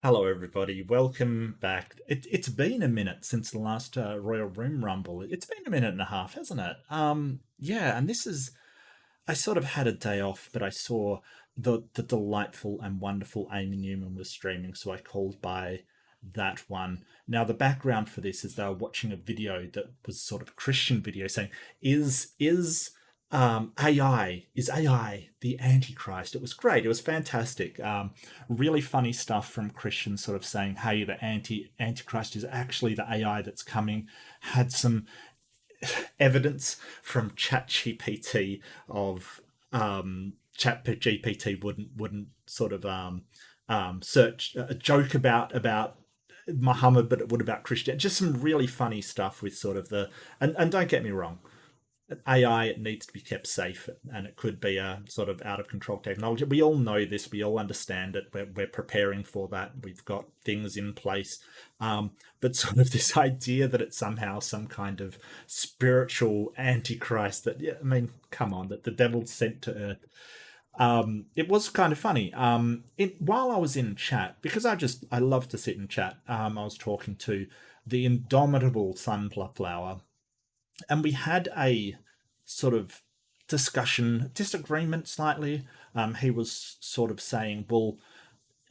Hello, everybody. Welcome back. It's been a minute since the last Royal Room Rumble. It's been a minute and a half, hasn't it? Yeah, and this is. I sort of had a day off, but I saw the delightful and wonderful Amy Newman was streaming, so I called by that one. Now, the background for this is they were watching a video that was sort of a Christian video saying, AI the Antichrist? It was great. It was fantastic. Really funny stuff from Christians sort of saying, hey, the Antichrist is actually the AI that's coming. Had some evidence from ChatGPT of ChatGPT wouldn't sort of search a joke about Muhammad, but it would about Christian. Just some really funny stuff with sort of and don't get me wrong, AI, it needs to be kept safe, and it could be a sort of out of control technology. We all know this. We all understand it. We're preparing for that. We've got things in place. But sort of this idea that it's somehow some kind of spiritual antichrist that, yeah, I mean, come on, that the devil's sent to earth. It was kind of funny. While I was in chat, because I love to sit and chat, I was talking to the indomitable Sunflower, and we had a sort of disagreement slightly. He was sort of saying, well,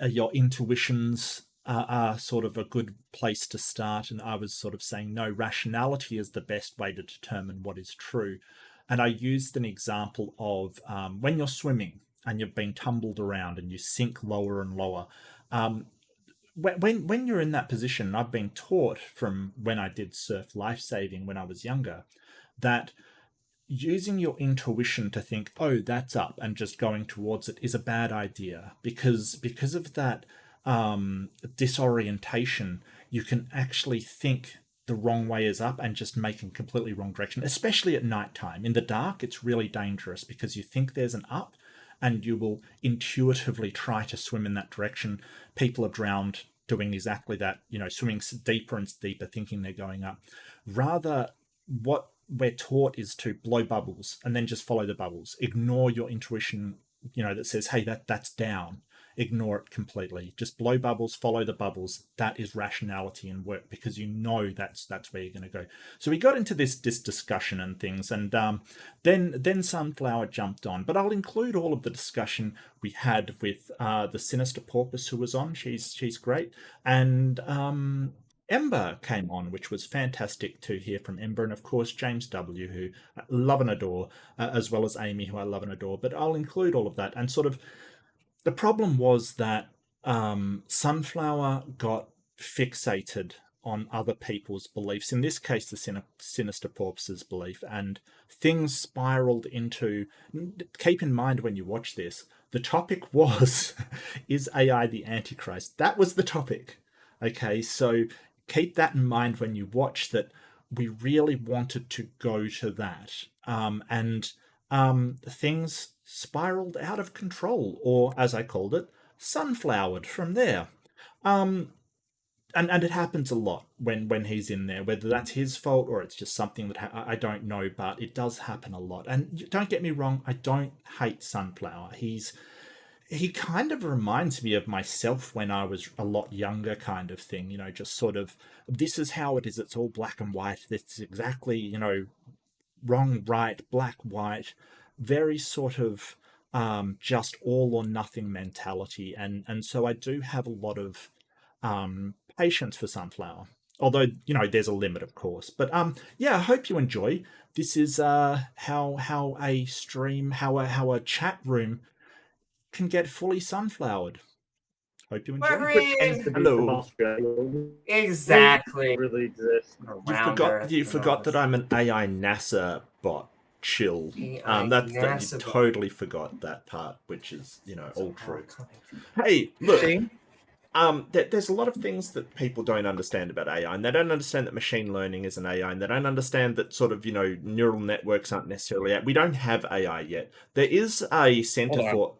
your intuitions are sort of a good place to start. And I was sort of saying, no, rationality is the best way to determine what is true. And I used an example of when you're swimming and you've been tumbled around and you sink lower and lower. When you're in that position, I've been taught from when I did surf lifesaving when I was younger, that using your intuition to think, oh, that's up, and just going towards it is a bad idea, because of that disorientation, you can actually think the wrong way is up and just make a completely wrong direction, especially at night time. In the dark, it's really dangerous because you think there's an up and you will intuitively try to swim in that direction. People are drowned doing exactly that, swimming deeper and deeper, thinking they're going up. Rather, what we're taught is to blow bubbles and then just follow the bubbles. Ignore your intuition, that says, hey, that's down. Ignore it completely. Just blow bubbles, follow the bubbles. That is rationality and work, because that's where you're going to go. So we got into this discussion and things, and then Sunflower jumped on. But I'll include all of the discussion we had with the Sinister Porpoise who was on. She's great, and Ember came on, which was fantastic to hear from Ember, and of course James W, who I love and adore, as well as Amy, who I love and adore. But I'll include all of that. And sort of the problem was that Sunflower got fixated on other people's beliefs, in this case the Sinister Porpoise's belief, and things spiraled into, keep in mind when you watch this, the topic was, is AI the Antichrist? That was the topic. Okay, so keep that in mind when you watch, that we really wanted to go to that. And things spiraled out of control, or as I called it, sunflowered from there. And it happens a lot when he's in there, whether that's his fault or it's just something that I don't know, but it does happen a lot. And don't get me wrong, I don't hate Sunflower. He kind of reminds me of myself when I was a lot younger, kind of thing, just sort of, this is how it is, it's all black and white, this is exactly, wrong, right, black, white, very sort of just all or nothing mentality. And so I do have a lot of patience for Sunflower. Although, there's a limit, of course. But yeah, I hope you enjoy. This is how a stream, how a chat room can get fully sunflowered. Hope you enjoy. Pretends to be from Hello. Australia. Exactly. Really exist. You forgot that I'm an AI NASA bot. Chill. You totally forgot that part, which is, all true. Hey, look. There's a lot of things that people don't understand about AI, and they don't understand that machine learning is an AI, and they don't understand that sort of, neural networks aren't necessarily. We don't have AI yet. There is a center for.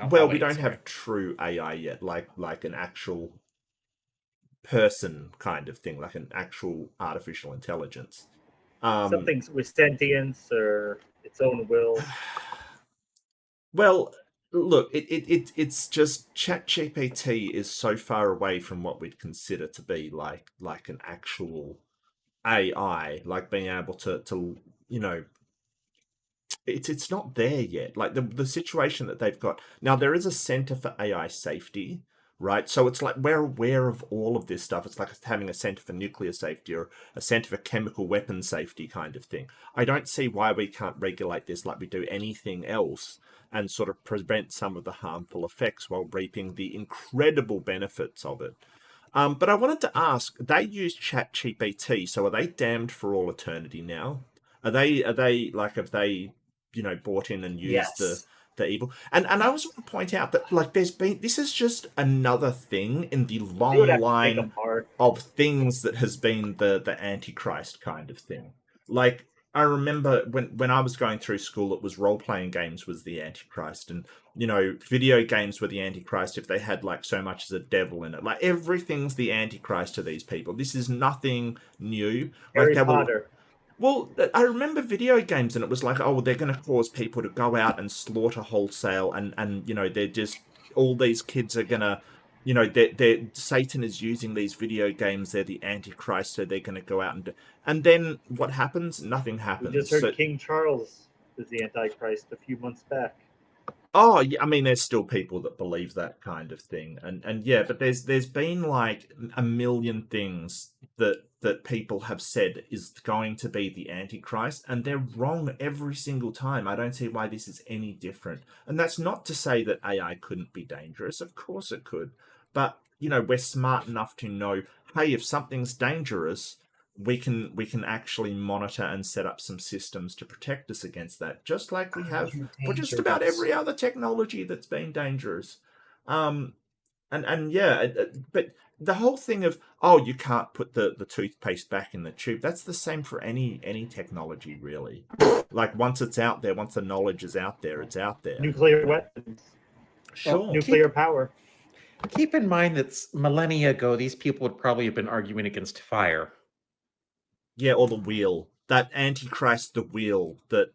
Well, we don't have true AI yet, like an actual person kind of thing, like an actual artificial intelligence. Something with sentience or its own will. Well, look, it's just ChatGPT is so far away from what we'd consider to be like an actual AI, like being able to you know it's not there yet. Like the situation that they've got now, there is a Center for AI Safety, right? So it's like we're aware of all of this stuff. It's like having a Center for Nuclear Safety or a Center for Chemical Weapons Safety kind of thing. I don't see why we can't regulate this like we do anything else and sort of prevent some of the harmful effects while reaping the incredible benefits of it. But I wanted to ask, they use ChatGPT, so are they damned for all eternity now? Are they like have they bought in and used the Yes. the evil? And I also want to point out that like this is just another thing in the They would long have to take them line hard. of things that has been the Antichrist kind of thing. Like I remember when I was going through school, it was role playing games was the Antichrist, and video games were the Antichrist if they had like so much as a devil in it. Like everything's the Antichrist to these people. This is nothing new. Like Harry they were. Potter. Well, I remember video games, and it was like, oh, they're going to cause people to go out and slaughter wholesale, and they're just all these kids are gonna, they're Satan is using these video games. They're the Antichrist, so they're going to go out and then what happens? Nothing We just happens. heard So King Charles is the Antichrist a few months back. oh, yeah, I mean, there's still people that believe that kind of thing, and yeah, but there's been like a million things that people have said is going to be the Antichrist, and they're wrong every single time. I don't see why this is any different. And that's not to say that AI couldn't be dangerous. Of course it could, but we're smart enough to know, hey, if something's dangerous, we can actually monitor and set up some systems to protect us against that, just like we have You're for just about dangerous. every other technology that's been dangerous. Um, and yeah, but the whole thing of you can't put the toothpaste back in the tube. That's the same for any technology really. Like once it's out there, once the knowledge is out there, it's out there. Nuclear weapons, Well, Sure. nuclear power. keep in mind that millennia ago, these people would probably have been arguing against fire. Yeah, or the wheel. That Antichrist, the wheel that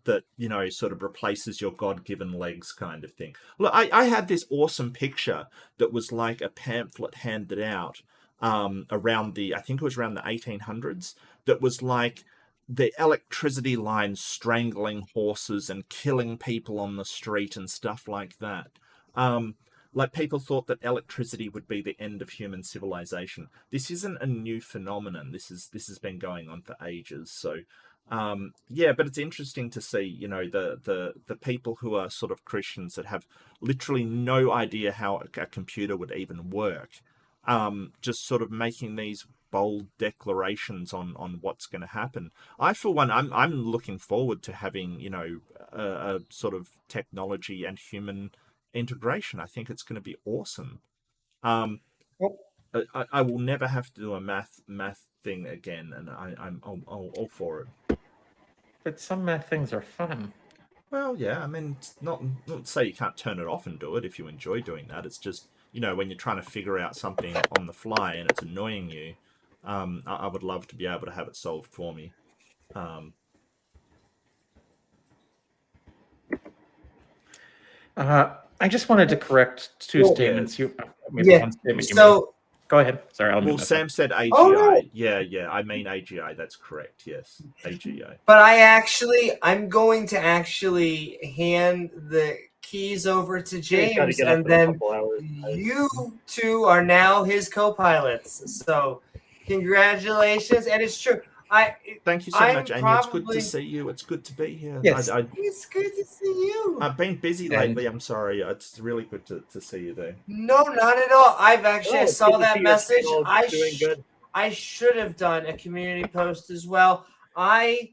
sort of replaces your God-given legs, kind of thing. Look, I had this awesome picture that was like a pamphlet handed out around I think it was around the 1800s. That was like the electricity lines strangling horses and killing people on the street and stuff like that. Um, like people thought that electricity would be the end of human civilization. This isn't a new phenomenon. This has been going on for ages. So yeah, but it's interesting to see, the people who are sort of Christians that have literally no idea how a computer would even work, just sort of making these bold declarations on what's going to happen. I, for one, I'm looking forward to having a sort of technology and human integration. I think it's going to be awesome. Um, Well, I will never have to do a math thing again, and I'm all for it. but some math things are fun. Well, yeah, I mean, it's not to say you can't turn it off and do it if you enjoy doing that. It's just when you're trying to figure out something on the fly and it's annoying you. I would love to be able to have it solved for me. Um, I just wanted to correct two Well, statements. yeah. Maybe Yeah. one statement you made. So, Go ahead. Sorry, I'll Well, mute myself. Sam said AGI. Oh, no. Yeah. I mean AGI. That's correct. Yes, AGI. but I'm going to actually hand the keys over to He's got to James, get up and in a then couple hours. you two are now his co-pilots. So, congratulations, and it's true. Thank you so I'm much, Anya. It's good to probably- see you. It's good to be here. Yes. It's good to see you. I've been busy lately. I'm sorry. It's really good to see you there. No, not at all. I've actually Oh, I it's saw good to that see your message. channel doing good. I should have done a community post as well. I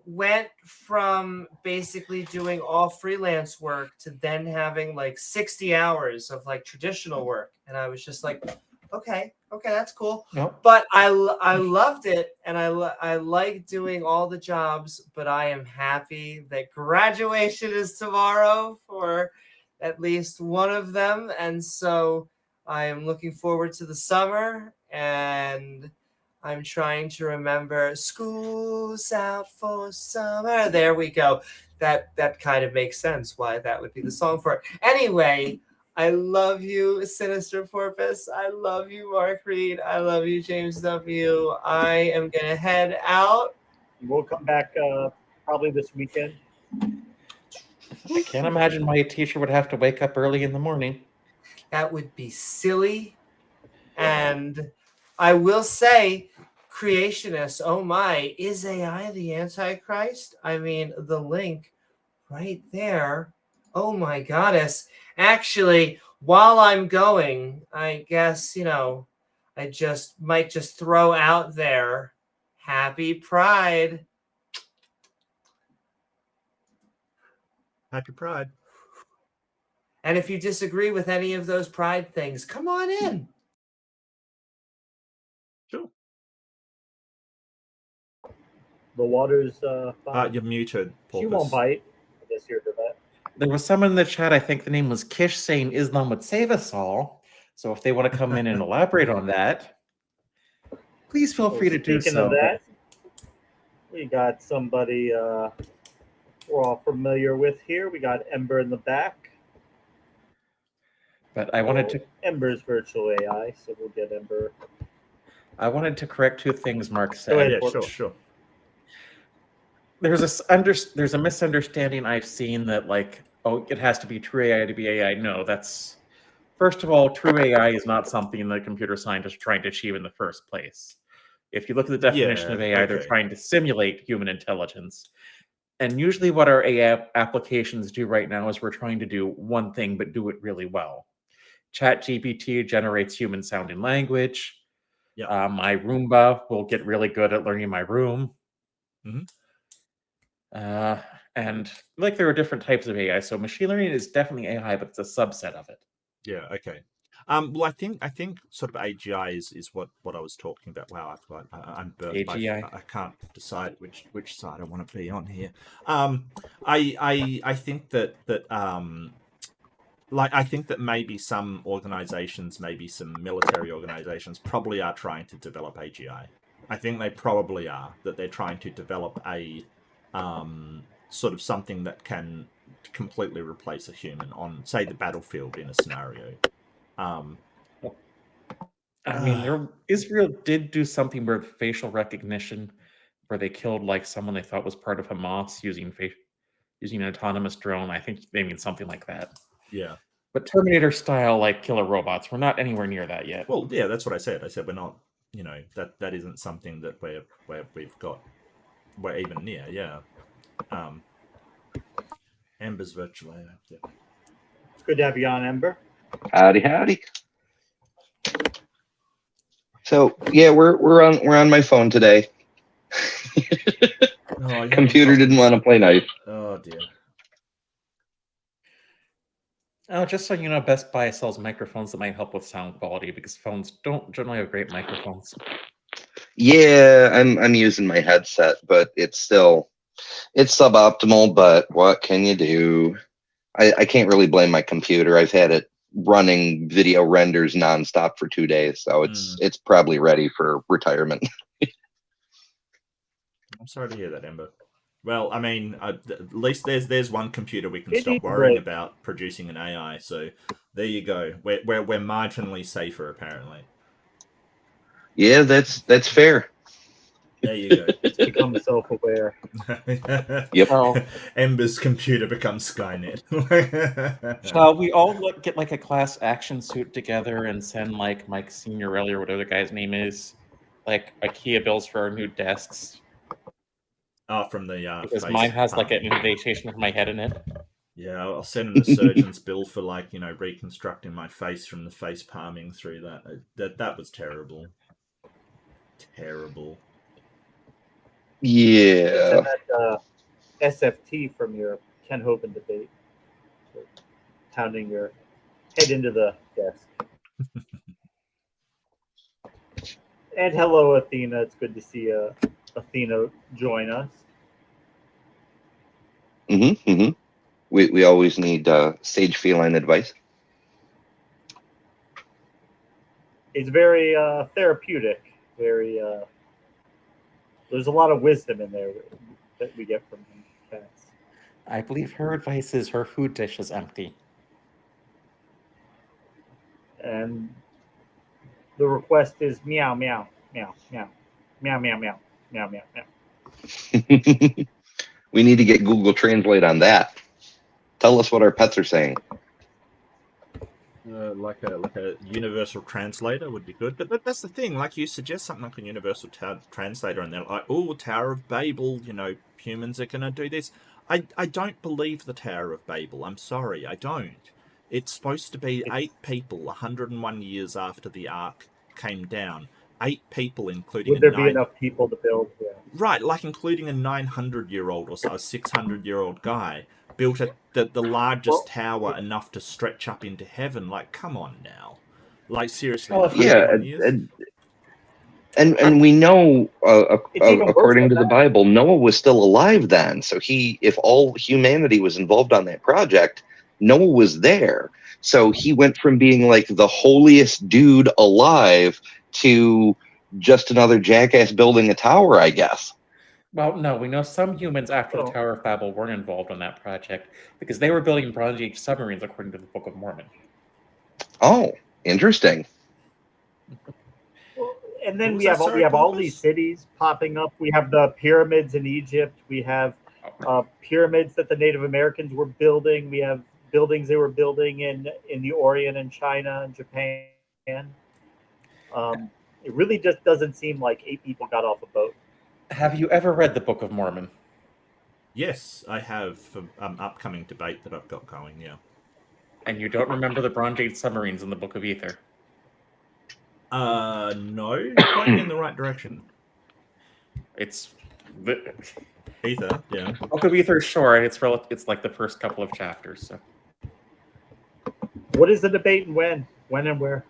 went from basically doing all freelance work to then having like 60 hours of like traditional work, and I was just like, okay, that's cool. No. But I loved it, and I like doing all the jobs, but I am happy that graduation is tomorrow for at least one of them, and so I am looking forward to the summer, and I'm trying to remember school's out for summer. There we go. that kind of makes sense why that would be the song for it. Anyway, I love you, Sinister Porpoise. I love you, Mark Reid. I love you, James W. I am gonna head out. We'll come back probably this weekend. I can't imagine why a teacher would have to wake up early in the morning. That would be silly. And I will say, creationists, oh my, is AI the Antichrist? I mean, the link right there. Oh my goddess. Actually, while I'm going, I guess, I might just throw out there, Happy Pride. Happy Pride. And if you disagree with any of those pride things, come on in. Sure. The water's fine. You're muted, She Porpoise. won't bite. I guess you're for that. There was someone in the chat, I think the name was Kish, saying Islam would save us all. So if they want to come in and elaborate on that, please feel free to do Speaking so. of that, we got somebody we're all familiar with here. We got Ember in the back. But I wanted to Ember's virtual AI, so we'll get Ember. I wanted to correct two things Mark Go said. ahead. Yeah, sure. There's a misunderstanding I've seen that it has to be true AI to be AI. No, that's first of all, true AI is not something that computer scientists are trying to achieve in the first place. If you look at the definition of AI, they're trying to simulate human intelligence. And usually what our AI applications do right now is we're trying to do one thing, but do it really well. ChatGPT generates human sounding language. Yeah. My Roomba will get really good at learning my room. Mhm. And there are different types of AI. So machine learning is definitely AI, but it's a subset of it. Yeah. Okay. Well, I think sort of AGI is what I was talking about. Wow, I'm burnt. AGI. I can't decide which side I want to be on here. I think that I think that maybe some organizations, maybe some military organizations, probably are trying to develop AGI. I think they probably are, that they're trying to develop a sort of something that can completely replace a human on, say, the battlefield in a scenario. I mean, Israel did do something with facial recognition, where they killed someone they thought was part of Hamas using an autonomous drone. I think they mean something like that. Yeah. But Terminator style killer robots, we're not anywhere near that yet. Well, yeah, that's what I said. I said we're not. That isn't something that we're even near. Yeah. Ember's virtual AI. Yeah. It's good to have you on, Ember. Howdy. So yeah, we're on my phone today. Computer didn't want to play nice. Oh dear. Oh, just so you know, Best Buy sells microphones that might help with sound quality because phones don't generally have great microphones. Yeah, I'm using my headset, but it's suboptimal. But what can you do? I can't really blame my computer. I've had it running video renders nonstop for 2 days, so it's probably ready for retirement. I'm sorry to hear that, Ember. Well, I mean, at least there's one computer we can It stop needs worrying break. about producing an AI. So there you go. We're marginally safer, apparently. Yeah, that's fair. There you go. It's become self-aware. Yep. So, Ember's computer becomes Skynet. shall we all get a class action suit together and send Mike Signorelli or whatever the guy's name is, IKEA bills for our new desks? Oh, from the Because face mine has palm. an indentation with my head in it. Yeah, I'll send him a surgeon's bill for reconstructing my face from the face palming through that. That was terrible. Terrible. Yeah. And that SFT from your Ken Hovind debate, so pounding your head into the desk. And hello, Athena. It's good to see Athena join us. We always need sage feline advice. It's very therapeutic. Very. There's a lot of wisdom in there that we get from cats. I believe her advice is her food dish is empty. And the request is meow, meow, meow, meow, meow, meow, meow, meow, meow, meow. We need to get Google Translate on that. Tell us what our pets are saying. Like a universal translator would be good, but that's the thing. Like, you suggest something like a universal translator, and they're like, "Oh, Tower of Babel, humans are gonna do this." I don't believe the Tower of Babel. I'm sorry, I don't. It's supposed to be 8 people, 101 years after the Ark came down. 8 people, including Would there be enough people to build? Yeah. Right, like including a 900-year-old or so, a 600-year-old guy built the largest tower enough to stretch up into heaven. Like, come on now. Like, seriously, Well, 101 years? And we know, It's even worse according to than the that. Bible, Noah was still alive then. So if all humanity was involved on that project, Noah was there. So he went from being like the holiest dude alive to just another jackass building a tower, I guess. Well, no, we know some humans after the Well- Tower of Babel weren't involved on that project because they were building Bronze Age submarines according to the Book of Mormon. Oh, interesting. And then What was we have that, all, sorry, we have all Corvus? these cities popping up. We have the pyramids in Egypt. We have pyramids that the Native Americans were building. We have buildings they were building in the Orient and China and Japan. It really just doesn't seem like 8 people got off a boat. Have you ever read the Book of Mormon? Yes, I have for upcoming debate that I've got going, yeah. And you don't remember the Bronze Age submarines in the Book of Ether? No, point me in the right direction. It's the Ether, yeah. Book of Ether is short. It's like the first couple of chapters. So. What is the debate and when? When and where?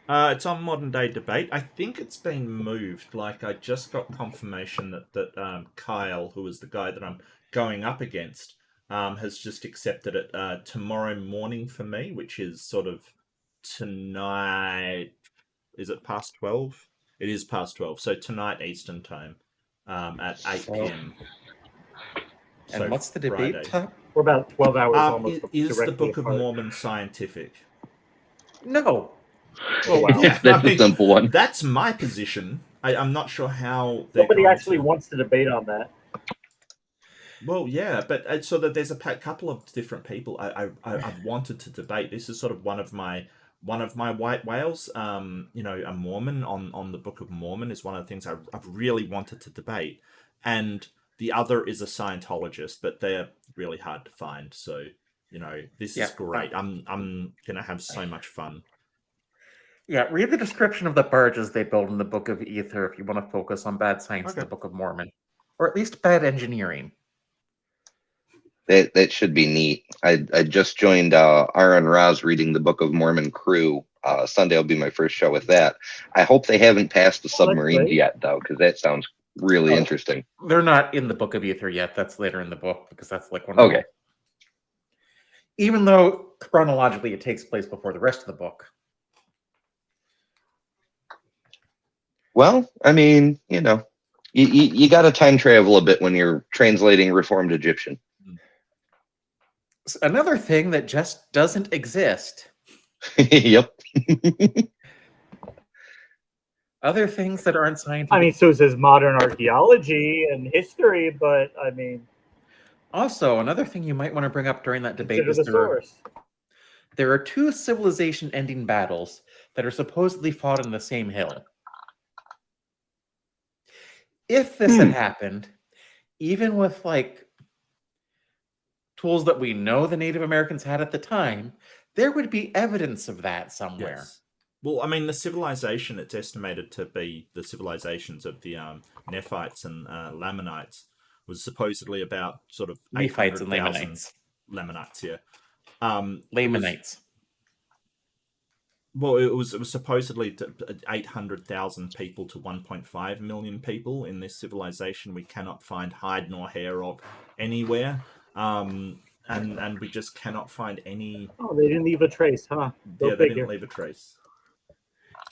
It's on Modern Day Debate. I think it's been moved. Like, I just got confirmation that Kyle, who is the guy that I'm going up against, has just accepted it tomorrow morning for me, which is sort of tonight. Is it past 12? It is past 12. So tonight Eastern time at 8 p.m. And what's the debate Friday. time? We're about 12 hours almost. Is the directly Book of apart. Mormon scientific? No. Oh, wow. Yeah, that's a simple one. That's my position. I'm not sure how they're Nobody going actually to... wants to debate on that. Well, yeah, but so that there's a couple of different people I've wanted to debate. This is sort of one of my white whales. A Mormon on the Book of Mormon is one of the things I've really wanted to debate, and the other is a Scientologist, but they're really hard to find. So this is great. I'm gonna have so much fun. Yeah, read the description of the barges they build in the Book of Ether if you want to focus on bad science in the Book of Mormon, or at least bad engineering. That should be neat. I just joined Aaron Roz reading the Book of Mormon crew. Sunday will be my first show with that. I hope they haven't passed the submarines yet, though, because that sounds really interesting. They're not in the Book of Ether yet. That's later in the book, because that's like one of Okay. Even though chronologically it takes place before the rest of the book. Well, I mean, you got to time travel a bit when you're translating Reformed Egyptian. Another thing that just doesn't exist. Yep. Other things that aren't scientific. I mean, so says modern archaeology and history, but I mean... Also, another thing you might want to bring up during that debate is there are two civilization-ending battles that are supposedly fought in the same hill. If this had happened, even with tools that we know the Native Americans had at the time, there would be evidence of that somewhere. Yes. Well, I mean, the civilization, it's estimated to be the civilizations of the Nephites and Lamanites was supposedly about sort of Nephites and Lamanites. Lamanites, yeah. Lamanites. It was supposedly 800,000 people to 1.5 million people in this civilization. We cannot find hide nor hair of anywhere. And we just cannot find any... Oh, they didn't leave a trace, huh? They didn't leave a trace.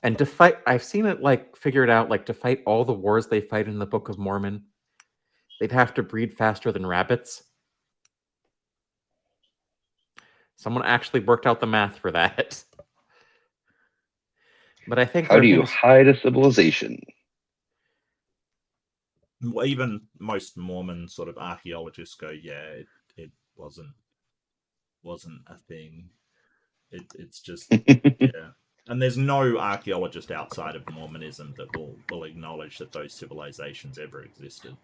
And to fight, I've seen it figured out, to fight all the wars they fight in the Book of Mormon, they'd have to breed faster than rabbits. Someone actually worked out the math for that. But I think How do you hide a civilization? Well, even most Mormon sort of archaeologists go, yeah, it wasn't a thing. It's just yeah. And there's no archaeologist outside of Mormonism that will acknowledge that those civilizations ever existed.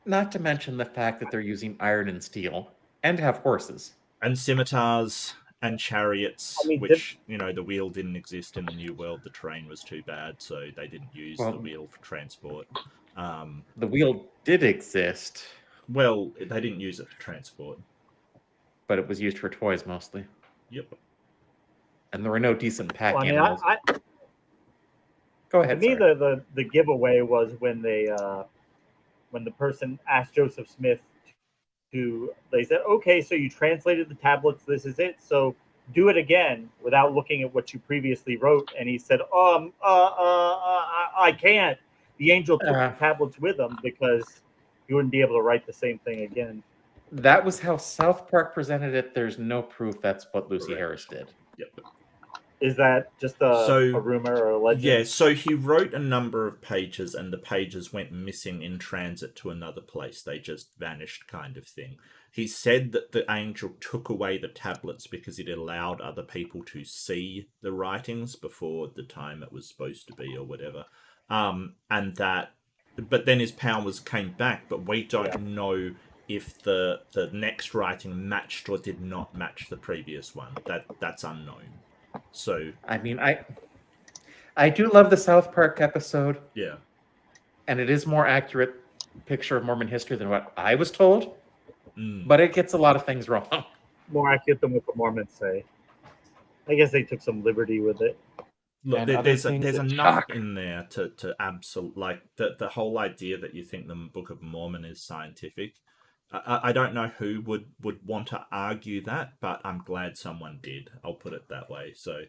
Not to mention the fact that they're using iron and steel and have horses. And scimitars and chariots, I mean, which, the wheel didn't exist in the New World. The terrain was too bad, so they didn't use the wheel for transport. The wheel did exist. Well, they didn't use it for transport. But it was used for toys mostly. Yep. And there were no decent pack Well, I mean, animals. Go ahead. To me, the giveaway was when when the person asked Joseph Smith they said, okay, so you translated the tablets, this is it, so do it again without looking at what you previously wrote. And he said, I can't. The angel took the tablets with him because he wouldn't be able to write the same thing again. That was how South Park presented it. There's no proof that's what Lucy Harris did. Yep. Is that just a rumor or a legend? Yeah, so he wrote a number of pages and the pages went missing in transit to another place. They just vanished, kind of thing. He said that the angel took away the tablets because it allowed other people to see the writings before the time it was supposed to be or whatever. But then his powers came back, but we don't know if the next writing matched or did not match the previous one. That's unknown. So I mean, I do love the South Park episode. Yeah. And it is more accurate picture of Mormon history than what I was told. Mm. But it gets a lot of things wrong. More accurate than what the Mormons say. I guess they took some liberty with it. Look, there's enough in there to absolute, like the whole idea that you think the Book of Mormon is scientific. I don't know who would want to argue that, but I'm glad someone did. I'll put it that way. So,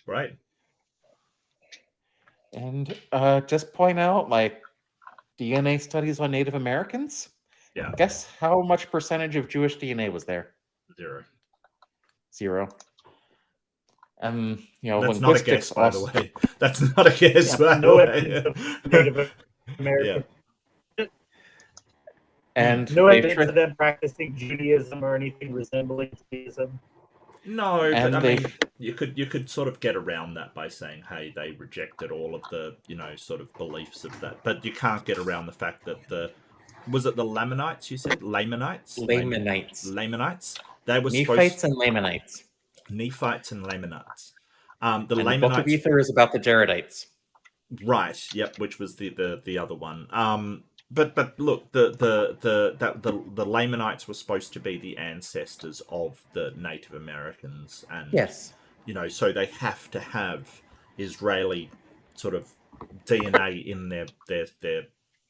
right. And just point out, like, DNA studies on Native Americans. Yeah. Guess how much percentage of Jewish DNA was there? 0. And that's not a guess, by the way. That's not a guess, by the way. Native American. Yeah. And no evidence of them practicing Judaism or anything resembling Judaism. No, but I mean, you could sort of get around that by saying, hey, they rejected all of the, sort of beliefs of that. But you can't get around the fact that was it the Lamanites, you said? Lamanites? Lamanites. They were Nephites and Lamanites. Nephites and Lamanites. The Book of Ether is about the Jaredites. Right, yep, which was the other one. But look, the Lamanites were supposed to be the ancestors of the Native Americans, and yes, so they have to have Israeli sort of DNA in their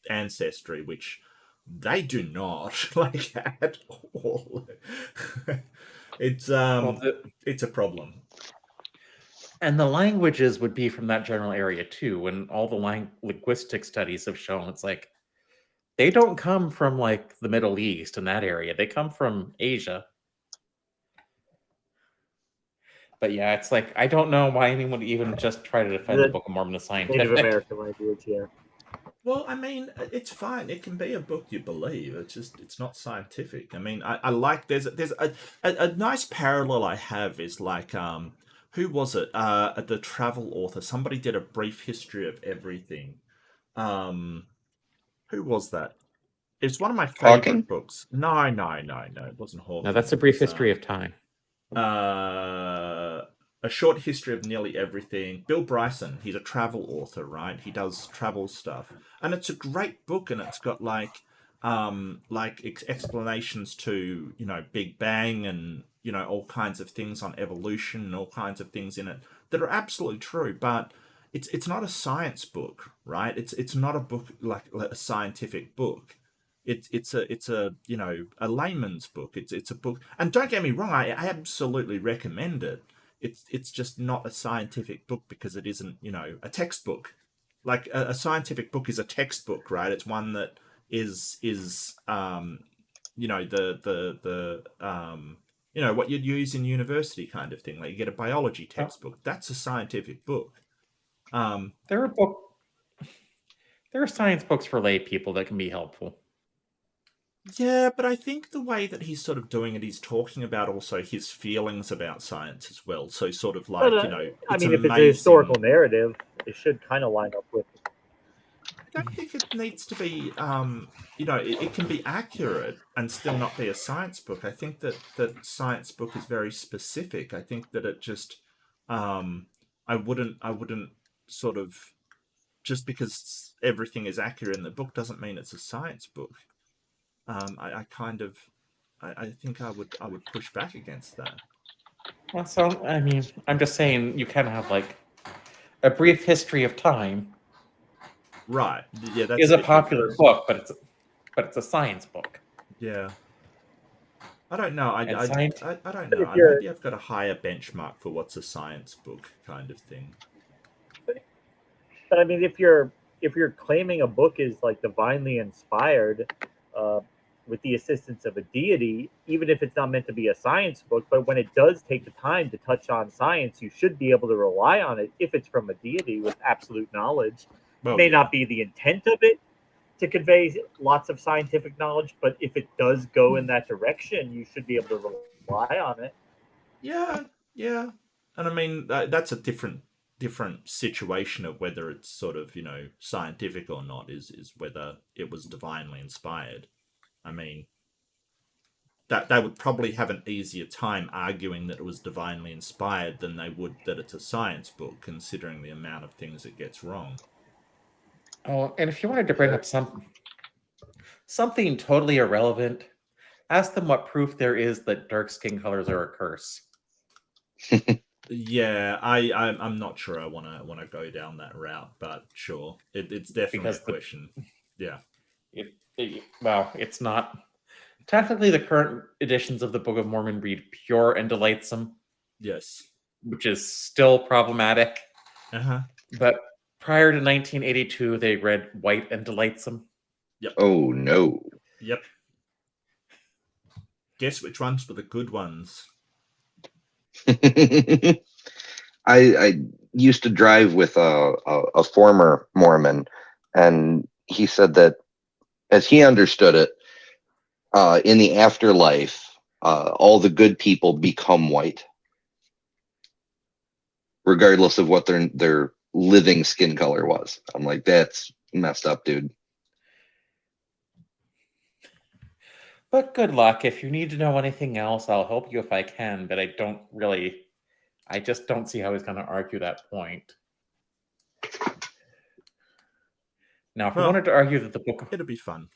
ancestry, which they do not, like, at all. It's a problem. And the languages would be from that general area too, and all the linguistic studies have shown it's like they don't come from like the Middle East and that area. They come from Asia. But yeah, it's like I don't know why anyone would even just try to defend the Book of Mormon as scientific. Native American language, yeah. Well, I mean, it's fine. It can be a book you believe. It's not scientific. I mean, I like there's a nice parallel I have is like who was it? The travel author. Somebody did a brief history of everything. Who was that? It's one of my favorite books. No. It wasn't Hawking. No, that's a brief history of time. A short history of nearly everything. Bill Bryson, he's a travel author, right? He does travel stuff, and it's a great book, and it's got like explanations to Big Bang and all kinds of things on evolution and all kinds of things in it that are absolutely true, but it's not a science book, right? It's not a book like a scientific book. It's a a layman's book. It's a book, and don't get me wrong, I absolutely recommend it. It's just not a scientific book because it isn't a textbook. Like a scientific book is a textbook, right? It's one that is what you'd use in university kind of thing. Like you get a biology textbook. That's a scientific book. There are science books for lay people that can be helpful. Yeah, but I think the way that he's sort of doing it, he's talking about also his feelings about science as well. So sort of like, But, I it's mean, if amazing. it's a historical narrative, it should kind of line up with. I don't think it needs to be, it can be accurate and still not be a science book. I think that science book is very specific. I think that it just, I wouldn't sort of, just because everything is accurate in the book doesn't mean it's a science book. I think I would push back against that. Well, so I mean, I'm just saying you can have like A Brief History of Time. Right. Yeah, that's is a popular book, but it's a science book. Yeah. I don't know. I don't know. Maybe I've got a higher benchmark for what's a science book kind of thing. But I mean, if you're claiming a book is like divinely inspired, with the assistance of a deity, even if it's not meant to be a science book, but when it does take the time to touch on science, you should be able to rely on it if it's from a deity with absolute knowledge. Well, May not be the intent of it to convey lots of scientific knowledge, but if it does go in that direction, you should be able to rely on it. Yeah. And I mean, that's a different situation of whether it's sort of, scientific or not, is whether it was divinely inspired. I mean, that they would probably have an easier time arguing that it was divinely inspired than they would that it's a science book, considering the amount of things it gets wrong. Oh, and if you wanted to bring up something totally irrelevant, ask them what proof there is that dark skin colors are a curse. Yeah, I'm not sure I want to go down that route, but sure, it's definitely a question. Yeah. Well, it's not. Technically, the current editions of the Book of Mormon read pure and delightsome. Yes. Which is still problematic. Uh-huh. But prior to 1982, they read white and delightsome. Yep. Oh, no. Yep. Guess which ones were the good ones? I used to drive with a former Mormon, and he said that as he understood it, in the afterlife, all the good people become white, regardless of what their living skin color was. I'm like, that's messed up, dude. But good luck. If you need to know anything else, I'll help you if I can, but I just don't see how he's going to argue that point. Now, if we wanted to argue that the book... It'll be fun.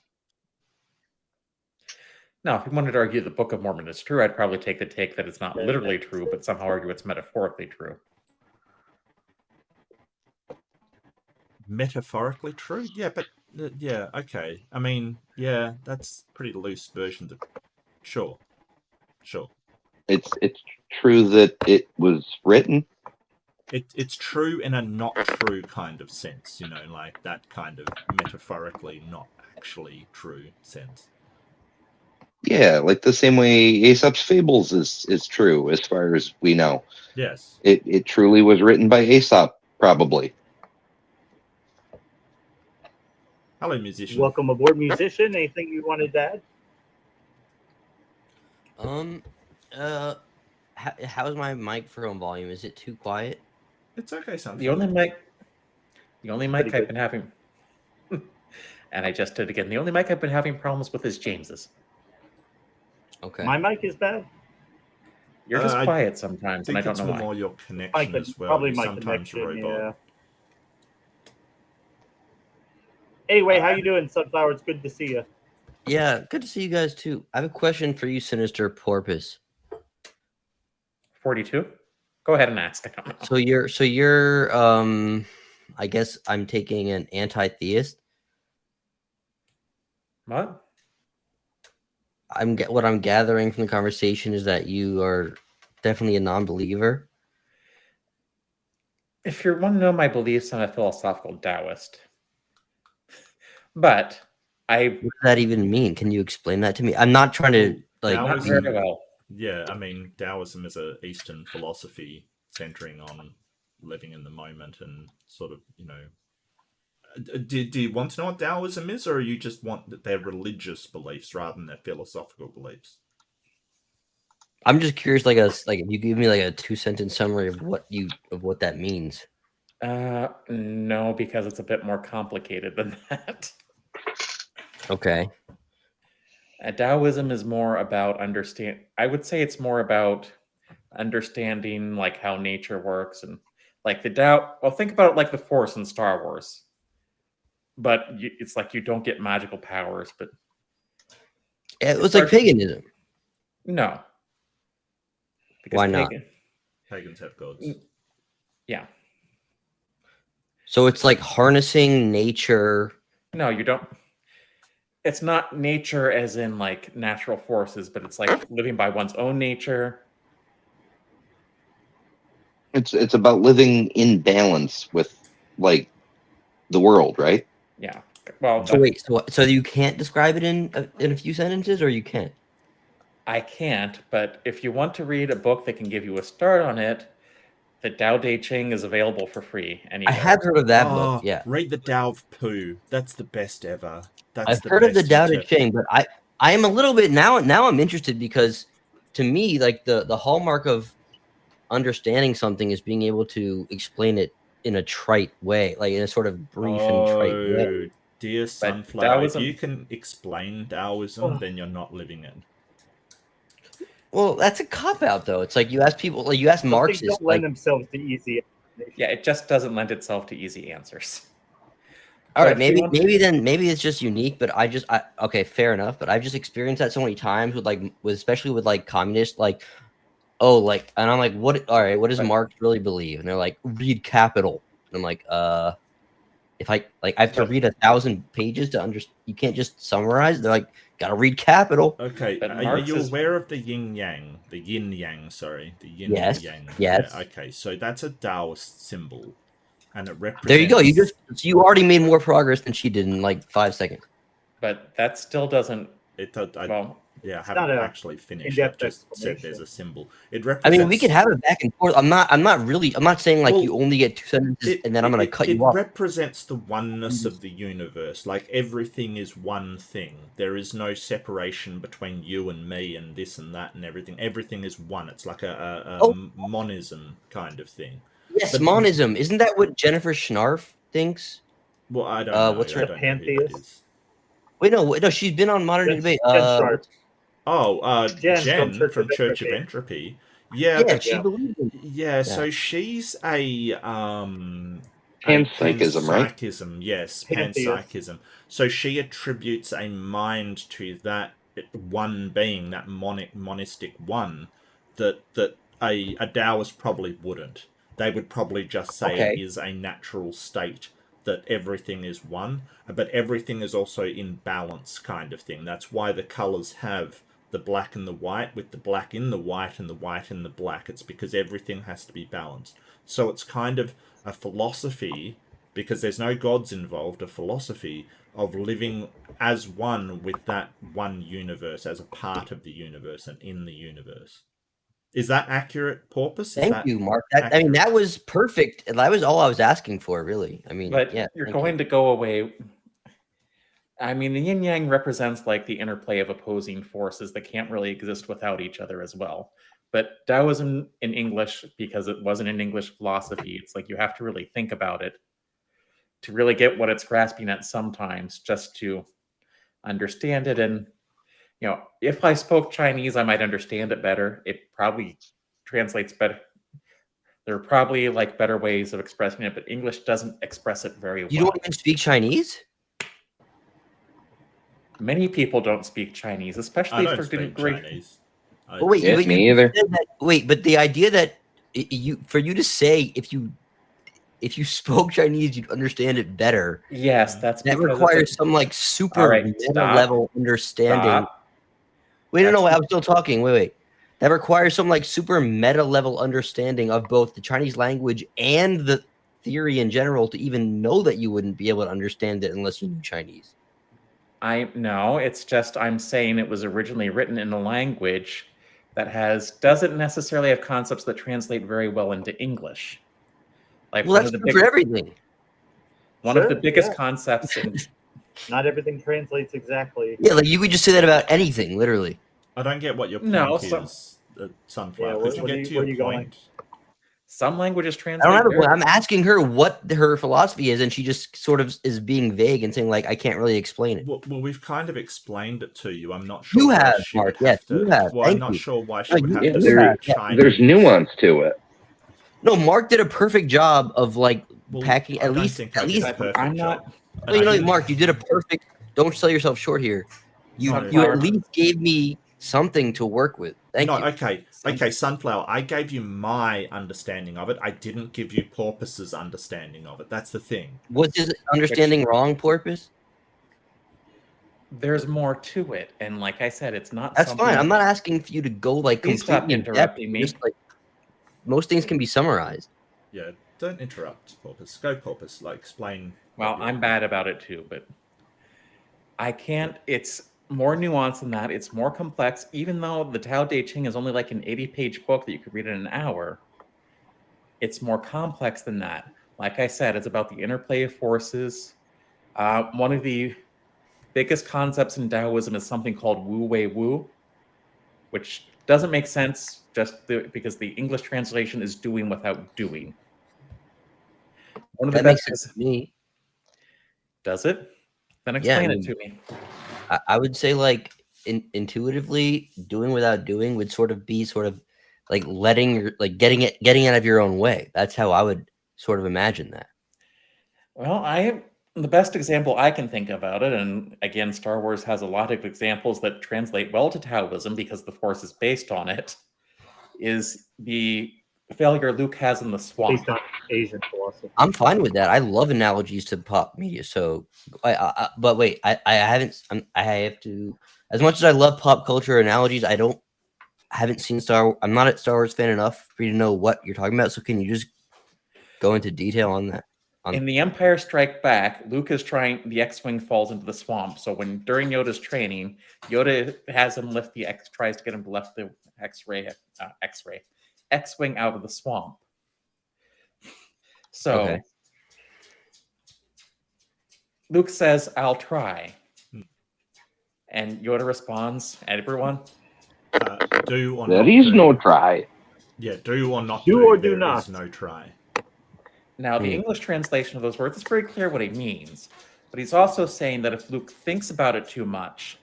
Now, if we wanted to argue the Book of Mormon is true, I'd probably take the take that it's not literally true, but somehow argue it's metaphorically true. Metaphorically true? Yeah, but... yeah, okay. I mean, yeah, that's pretty loose version of... Sure. It's true that it was written. It's true in a not true kind of sense, like that kind of metaphorically not actually true sense. Yeah, like the same way Aesop's Fables is true as far as we know. Yes. It truly was written by Aesop, probably. Hello, musician. Welcome aboard, musician. Anything you wanted to add? How's my microphone volume? Is it too quiet? It's okay, son. The only mic I've been having, and I just did again. The only mic I've been having problems with is James's. Okay. My mic is bad. You're just quiet sometimes, and I don't know why. More your connection as well. Probably my sometimes connection. robot. Yeah. Anyway, how you doing, Sunflower? It's good to see you. Yeah, good to see you guys too. I have a question for you, Sinister Porpoise. 42? Go ahead and ask. I don't know. So you're I guess I'm taking an anti-theist. What? What I'm gathering from the conversation is that you are definitely a non-believer. If you want to know my beliefs, I'm a philosophical Taoist. But What does that even mean? Can you explain that to me? I'm not trying to like. Taoism- Not very well. Yeah, I mean, Taoism is a Eastern philosophy centering on living in the moment and sort of, Do you want to know what Taoism is, or you just want their religious beliefs rather than their philosophical beliefs? I'm just curious, like if you give me like a 2-sentence summary of what that means. No, because it's a bit more complicated than that. Okay. Taoism is more about I would say it's more about understanding like how nature works and like the Tao. Well, think about it like the Force in Star Wars, but it's like you don't get magical powers. But It was like paganism. no, because Why not? Pagans have gods. Yeah. So it's like harnessing nature. No, you don't. It's not nature as in like natural forces, but it's like living by one's own nature. It's about living in balance with like the world, right? Yeah. Well, So wait, so you can't describe it in a few sentences, or you can't? I can't, but if you want to read a book that can give you a start on it, the Tao Te Ching is available for free anywhere. I have heard of that book. Yeah, Read the Tao of Pooh. That's the best ever. I've heard of the Tao Te Ching, but I am a little bit now I'm interested because to me, like the hallmark of understanding something is being able to explain it in a trite way, like in a sort of brief and trite way. Dear Sunflower, Taoism- if you can explain Taoism, then you're not living it. Well, that's a cop out though. It's like you ask people, like you ask Those things Marxists, don't like, lend themselves to easy. Yeah, it just doesn't lend itself to easy answers. all right, But if you maybe it's just unique, but okay, fair enough. But I've just experienced that so many times especially with like communists, like, oh, like, and I'm like, what? All right, what does Marx really believe? And they're like, read Capital. And I'm like, if I have to read 1,000 pages to understand, you can't just summarize. They're like, gotta read Capital. Okay, But are Marx you is- aware of the yin yang? The yin yang, sorry, the yin Yes, yang. yes. Yeah, okay, so that's a Taoist symbol, and it represents. There you go. You already made more progress than she did in like 5 seconds. But that still doesn't. I It's haven't not a actually finished. in-depth I've just said explanation. there's a symbol. It I represents. mean, we can have it back and forth. I'm not saying like you only get 2 sentences and then I'm going to cut you off. It represents the oneness of the universe. Like everything is one thing. There is no separation between you and me and this and that and everything. Everything is one. It's like a monism kind of thing. Yes, monism. Isn't that what Jennifer Schnarf thinks? Well, I don't know. What's her I don't know who that is. Wait, no, she's been on Modern Day Debate. Jen from Church of Entropy. Yeah, she believes in. Yeah, so she's a Panpsychism, right? Panpsychism, yes, panpsychism. So she attributes a mind to that one being, that monistic one, that a Taoist probably wouldn't. They would probably just say it is a natural state, that everything is one, but everything is also in balance kind of thing. That's why the colors have the black and the white, with the black in the white and the white in the black. It's because everything has to be balanced. So it's kind of a philosophy, because there's no gods involved, a philosophy of living as one with that one universe, as a part of the universe and in the universe. Is that accurate, Porpoise? Thank you, Mark. That was perfect. That was all I was asking for, really. I mean, but yeah, you're going to go away. I mean, the yin yang represents like the interplay of opposing forces that can't really exist without each other as well. But Taoism in English, because it wasn't an English philosophy, it's like you have to really think about it to really get what it's grasping at sometimes, just to understand it. And if I spoke Chinese, I might understand it better. It probably translates better. There are probably like better ways of expressing it, but English doesn't express it very well. You don't even speak Chinese? Many people don't speak Chinese, especially if they're doing great. Chinese. Wait, me either. Wait, but the idea that for you to say if you spoke Chinese, you'd understand it better. Yes, that requires some like super meta level understanding. Wait, no, I'm still talking. Wait. That requires some like super meta level understanding of both the Chinese language and the theory in general to even know that you wouldn't be able to understand it unless you knew Chinese. No, it's just I'm saying it was originally written in a language that doesn't necessarily have concepts that translate very well into English. Like Well, that's true for everything. One of the Sure, biggest yeah. concepts in Not everything translates exactly. Yeah, like you could just say that about anything, literally. I don't get what your point No, is, Sunflower. Yeah, Could you where get to are your you going? point? some languages I translate. don't have a very- point. I'm asking her what her philosophy is, and she just sort of is being vague and saying like, I can't really explain it. Well, we've kind of explained it to you. I'm not sure You why have, she Mark. would have Yes, to. you have. Well, I'm Thank not you. sure why she No, would you- have yeah, to you have. speak Chinese. There's nuance to it. No, Mark did a perfect job of like Well, packing I at don't least. think At I did least, a perfect I'm job. not- And no, I didn't- Mark, you did a perfect. Don't sell yourself short here. You Sunflower. at least gave me something to work with. Thank no, you. okay, Sunflower. I gave you my understanding of it. I didn't give you Porpoise's understanding of it. That's the thing. Was his understanding wrong, Porpoise? There's more to it, and like I said, it's not. That's something fine. that- I'm not asking for you to go like Please stop completely in depth. interrupting me. Just like most things can be summarized. Yeah, don't interrupt, Porpoise. Go, Porpoise. Like, explain. Well, I'm bad about it too, but I can't. It's more nuanced than that. It's more complex. Even though the Tao Te Ching is only like an 80-page book that you could read in an hour, it's more complex than that. Like I said, it's about the interplay of forces. One of the biggest concepts in Taoism is something called Wu Wei Wu, which doesn't make sense because the English translation is doing without doing. One of the That makes best sense to me. Does it? Then Yeah, I explain mean, it to me. I would say like intuitively, doing without doing would sort of be like letting your like getting out of your own way. That's how I would sort of imagine that. Well, the best example I can think about it, and again, Star Wars has a lot of examples that translate well to Taoism because the Force is based on it, is the failure Luke has in the swamp. Based on Asian philosophy. I'm fine with that. I love analogies to pop media. So, but wait, I haven't. I have to. As much as I love pop culture analogies, I haven't seen I'm not a Star Wars fan enough for you to know what you're talking about. So, can you just go into detail on that? In The Empire Strike Back, Luke is trying. The X-wing falls into the swamp. So during Yoda's training, Yoda has him lift the tries to get him to lift the X-wing out of the swamp. So Okay. Luke says, "I'll try," and Yoda responds, "Everyone, Do or There not is do. no try. Yeah, do or not Do do. or do There not. is no try. Now, the English translation of those words is very clear what he means, but he's also saying that if Luke thinks about it too much,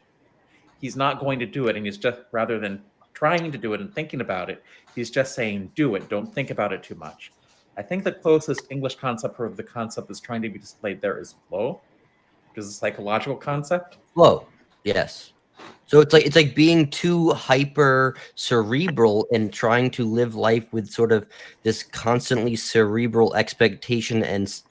he's not going to do it, and he's just, rather than trying to do it and thinking about it, he's just saying, do it, don't think about it too much. I think the closest English concept for the concept that's trying to be displayed there is flow, which is a psychological concept. Flow, yes. So it's like being too hyper cerebral and trying to live life with sort of this constantly cerebral expectation and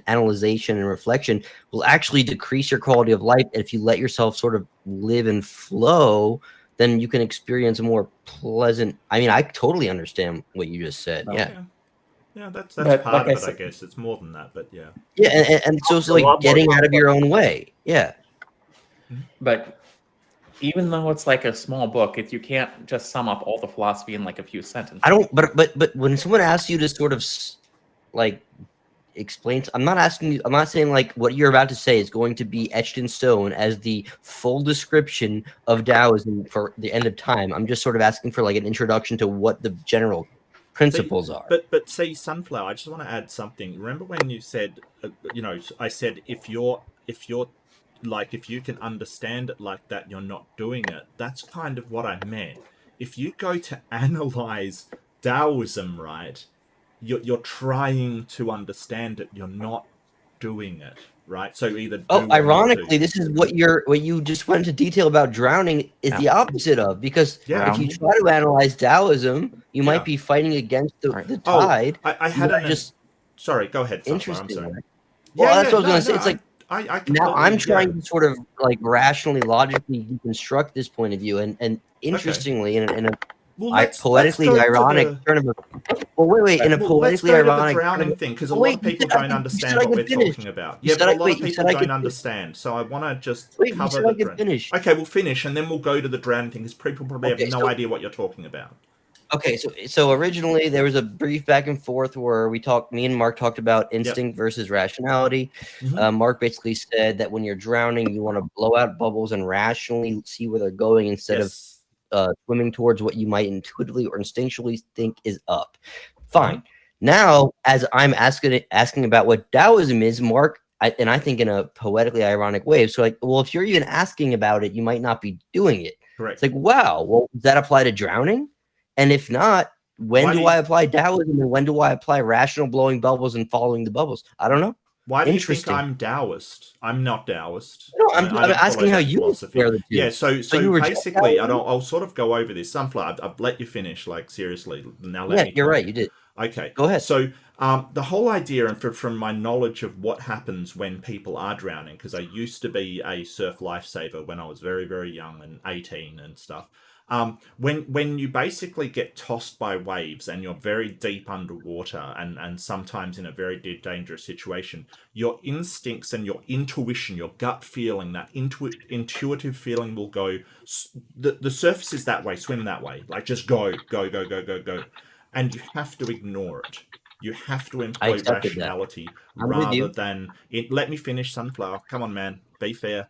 analyzation and reflection will actually decrease your quality of life. If you let yourself sort of live in flow, then you can experience a more pleasant. I mean, I totally understand what you just said. Yeah. Yeah, that's But part like of I it, I said- guess. It's more than that, but yeah. Yeah, and so it's A lot like more getting out of your complex. own way. Yeah. But even though it's like a small book, you can't just sum up all the philosophy in like a few sentences. I don't, but when someone asks you to sort of like explain, I'm not asking you, I'm not saying like what you're about to say is going to be etched in stone as the full description of Taoism for the end of time. I'm just sort of asking for like an introduction to what the general principles are. But see, Sunflower, I just want to add something. Remember when you said, I said if you can understand it like that, you're not doing it. That's kind of what I meant. If you go to analyze Taoism, right, you're trying to understand it. You're not doing it, right? So either do or not ironically, do. this is what you just went into detail about drowning is the opposite of, because if you try to analyze Taoism, you might be fighting against the tide. I had sorry, go ahead, Sunflower. I'm Interesting. sorry. Well, that's what I was going to say. It's like I now I'm completely- trying to sort of like rationally, logically deconstruct this point of view, and interestingly, in a Well, let's poetically go to ironic the- turn of well, wait, in a Well, let's poetically go to the ironic turn drowning of thing, because a wait, lot of people you said I don't could- understand you said I what could we're finish. talking about. You Yeah, said but I- a lot wait, of you people said I don't could- understand. So I want to just Wait, you cover said the I could finish. Okay, we'll finish, and then we'll go to the drowning thing, because people probably Okay, have no so- idea what you're talking about. Okay, so originally there was a brief back and forth where me and Mark talked about instinct versus rationality. Mhm. Mark basically said that when you're drowning, you want to blow out bubbles and rationally see where they're going instead Yes. of swimming towards what you might intuitively or instinctually think is up. Fine. Now, as I'm asking about what Taoism is, Mark, I think in a poetically ironic way. So, like, well, if you're even asking about it, you might not be doing it. Correct. It's like, wow, well, does that apply to drowning? And if not, when Why do do you- I apply Taoism and when do I apply rational blowing bubbles and following the bubbles? I don't know. Why do you think Interesting. I'm Taoist? I'm not Taoist. No, I I'm don't asking follow how that you philosophy. compare the two. Yeah, so you reject basically, Taoism? I'll sort of go over this. Sunflower, I've let you finish. Like, seriously, now let Yeah, me. you're talk. right. You did. Okay, Go ahead. So the whole idea, and from my knowledge of what happens when people are drowning, because I used to be a surf lifesaver when I was very, very young and 18 and stuff. When you basically get tossed by waves and you're very deep underwater and sometimes in a very dangerous situation, your instincts and your intuition, your gut feeling, that intuitive feeling will go, the surface is that way, swim that way. Like, just go. And you have to ignore it. You have to employ rationality rather than let me finish, Sunflower. Come on, man. Be fair.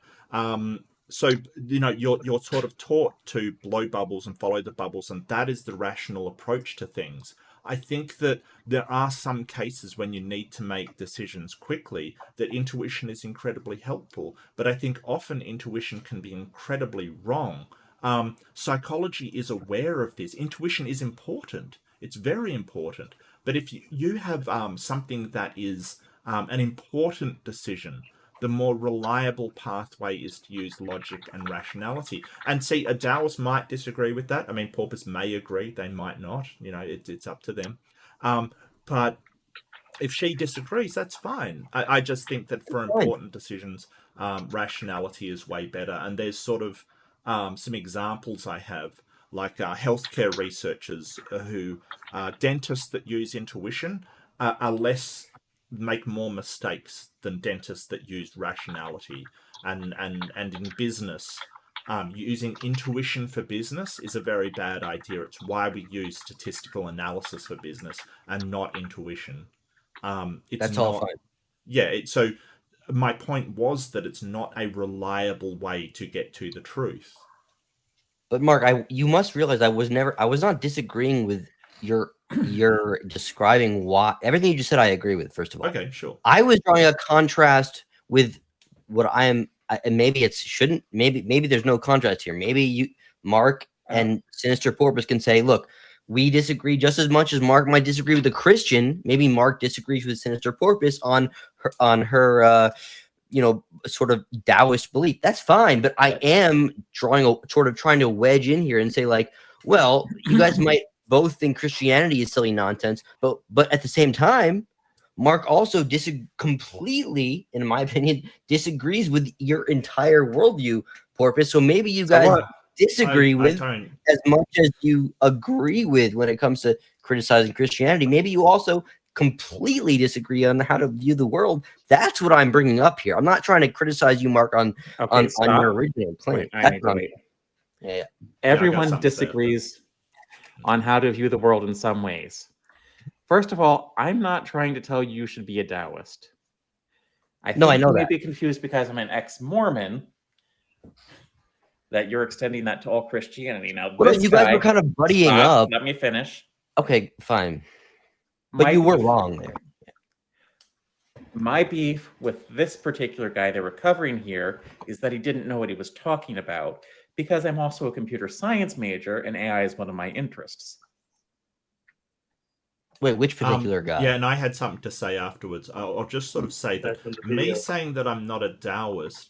So you're sort of taught to blow bubbles and follow the bubbles, and that is the rational approach to things. I think that there are some cases when you need to make decisions quickly that intuition is incredibly helpful, but I think often intuition can be incredibly wrong. Psychology is aware of this. Intuition is important. It's very important. But if you have something that is an important decision, the more reliable pathway is to use logic and rationality. And see, a Taoist might disagree with that. I mean, Porpoise may agree, they might not. It's up to them. But if she disagrees, that's fine. I just think that for important decisions, rationality is way better. And there's sort of some examples I have, like healthcare researchers who dentists that use intuition make more mistakes than dentists that use rationality. And in business, using intuition for business is a very bad idea. It's why we use statistical analysis for business and not intuition. That's all fine. Yeah. So my point was that it's not a reliable way to get to the truth. But Mark, you must realize I was not disagreeing with your describing why everything you just said. I agree with. First of all, okay, sure. I was drawing a contrast with what I am, and maybe maybe there's no contrast here. Maybe Mark and Sinister Porpoise can say, look, we disagree just as much as Mark might disagree with a Christian. Maybe Mark disagrees with Sinister Porpoise on her sort of Taoist belief. That's fine, but I am trying to wedge in here and say, like, well, you guys might both think Christianity is silly nonsense, but at the same time, Mark also completely, in my opinion, disagrees with your entire worldview, Porpoise. So maybe you guys disagree with as much as you agree with when it comes to criticizing Christianity. Maybe you also completely disagree on how to view the world. That's what I'm bringing up here. I'm not trying to criticize you, Mark, on your original claim. Yeah. Everyone disagrees on how to view the world in some ways. First of all, I'm not trying to tell you should be a Taoist. I know you may be confused because I'm an ex-Mormon that you're extending that to all Christianity. Now, you guys were kind of buddying up. Let me finish. Okay, fine. But you were wrong there. My beef with this particular guy that we're covering here is that he didn't know what he was talking about, because I'm also a computer science major and AI is one of my interests. Wait, which particular guy? Yeah, and I had something to say afterwards. I'll just sort of say that me saying that I'm not a Taoist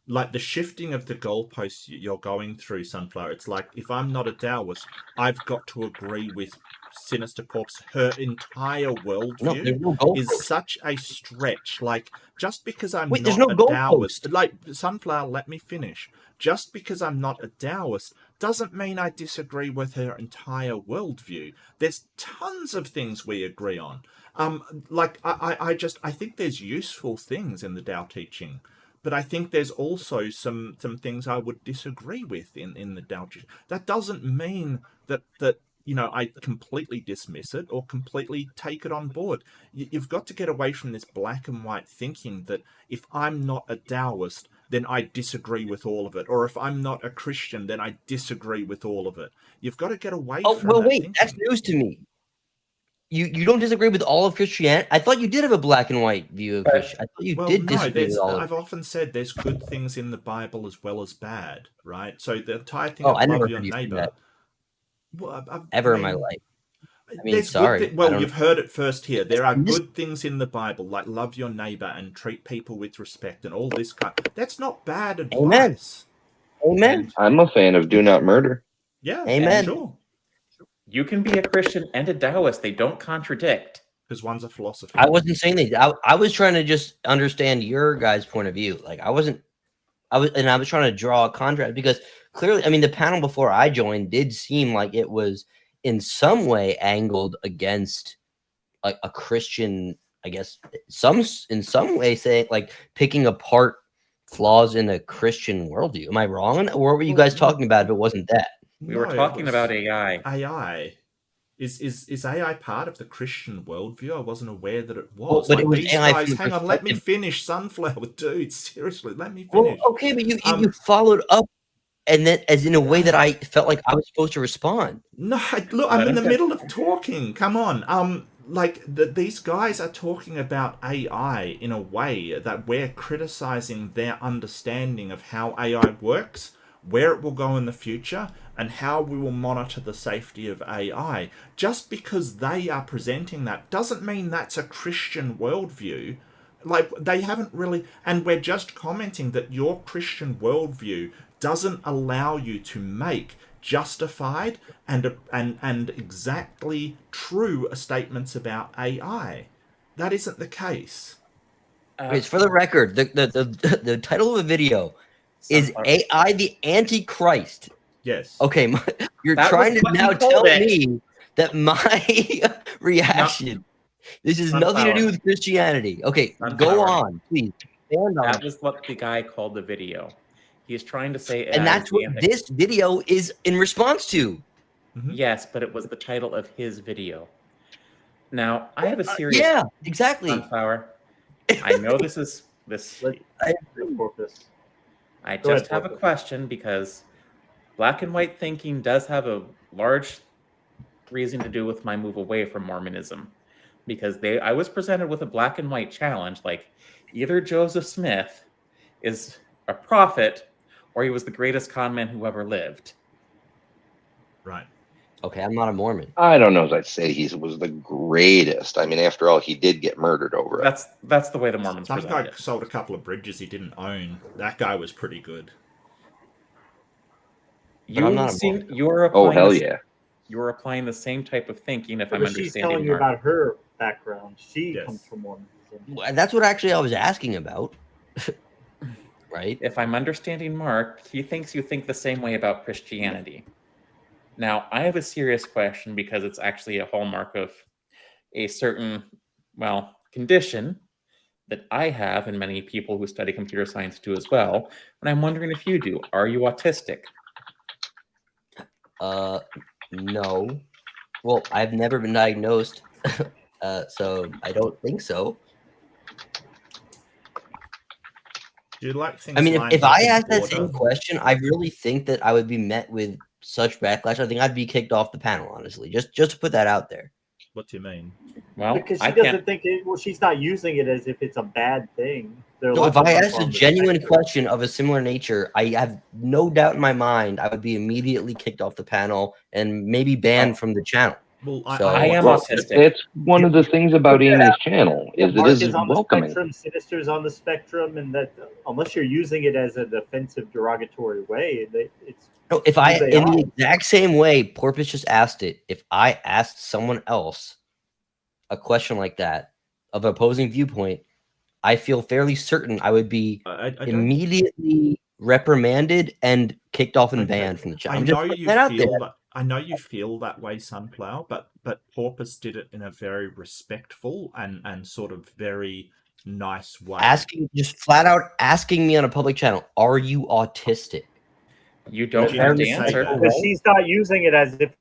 like the shifting of the goalposts you're going through, Sunflower. It's like, if I'm not a Taoist, I've got to agree with Sinister Corpse. Her entire No, worldview there's no is goalpost. such a stretch. Like, just because I'm Wait, there's not no a Taoist, goalpost. like, Sunflower, let me finish. Just because I'm not a Taoist doesn't mean I disagree with her entire worldview. There's tons of things we agree on. Like, I think there's useful things in the Tao teaching, but I think there's also some things I would disagree with in the Tao teaching. That doesn't mean that I completely dismiss it or completely take it on board. You've got to get away from this black and white thinking that if I'm not a Taoist, then I disagree with all of it, or if I'm not a Christian, then I disagree with all of it. You've got to get away Oh, from well, that wait, thinking. that's news to me. You don't disagree with all of Christianity? I thought you did have a black and white view of Christianity. I thought you did disagree with all of it. I've often said there's good things in the Bible as well as bad, right? So the entire thing Oh, of I never love your heard you say neighbor. that Well, ever in my life. I mean, there's sorry. well, you've heard it first here. There are good things in the Bible, like love your neighbor and treat people with respect and all this kind. That's not bad advice. Amen. I'm a fan of do not murder. Yeah, Amen. sure. You can be a Christian and a Taoist. They don't contradict. Because one's a philosophy. I wasn't saying that. I was trying to just understand your guys' point of view. Like I was trying to draw a contrast because clearly, I mean, the panel before I joined did seem like it was in some way angled against like a Christian, I guess, in some way saying like picking apart flaws in a Christian worldview. Am I wrong? Or what were you guys talking about if it wasn't that? We were talking about AI. AI. Is AI part of the Christian worldview? I wasn't aware that it was. Well, but like it was these AI guys, from the hang on, let me perspective- finish, Sunflower, dude. Seriously, let me Well, finish. okay, but you followed up, and then as in a way that I felt like I was supposed to respond. No, look, I'm in the middle of talking. Come on. Like these guys are talking about AI in a way that we're criticizing their understanding of how AI works, where it will go in the future, and how we will monitor the safety of AI. Just because they are presenting that doesn't mean that's a Christian worldview. Like, they haven't really... And we're just commenting that your Christian worldview doesn't allow you to make justified and exactly true statements about AI. That isn't the case. It's for the record, the title of the video is AI the AntiChrist. Yes. Okay, you're That trying was to what now you called tell it. me that my reaction. This has nothing to do with Christianity. Okay, go on, please. Stand on. That was what the guy called the video. He's trying to say, And that's what this video is in response to. Yes, but it was the title of his video. Now, I have a serious... Yeah, exactly. Sunflower. I know this is... I just have a question because black and white thinking does have a large reason to do with my move away from Mormonism. Because I was presented with a black and white challenge, like either Joseph Smith is a prophet or he was the greatest con man who ever lived. Right. Okay, I'm not a Mormon. I don't know if I'd say he was the greatest. I mean, after all, he did get murdered over it. That's the way the Mormons Some present guy it. sold a couple of bridges he didn't own. That guy was pretty good. Oh, hell yeah. You're applying the same type of thinking, if I'm But she's understanding telling you Mark. about her background. She comes from Mormonism. That's what actually I was asking about. Right? If I'm understanding Mark, he thinks you think the same way about Christianity. Now, I have a serious question because it's actually a hallmark of a certain, condition that I have and many people who study computer science do as well. And I'm wondering if you do. Are you autistic? No. Well, I've never been diagnosed, so I don't think so. Do you like things? I mean, if I asked that order? same question, I really think that I would be met with such backlash. I think I'd be kicked off the panel, honestly. Just to put that out there. What do you mean? Well, because she doesn't think it. Well, she's not using it as if it's a bad thing. No, if I asked a genuine question of a similar nature, I have no doubt in my mind I would be immediately kicked off the panel and maybe banned from the channel. Well, So I am Well, autistic. that's one of the things about Amy's channel is it Mark is is on the welcoming. spectrum, Sinister's on the spectrum, and that unless you're using it as an offensive, derogatory way, it's no, if who I, they in are. the exact same way, Porpoise just asked it, if I asked someone else a question like that of opposing viewpoint, I feel fairly certain I would be I don't. immediately reprimanded and kicked off and Okay. banned from the channel. I I'm just know putting you that out there. feel that. I know you feel that way, Sunflower, but Porpoise did it in a very respectful and sort of very nice way. Just flat out asking me on a public channel, are you autistic? You don't She have didn't to say answer. that. But she's not using it as if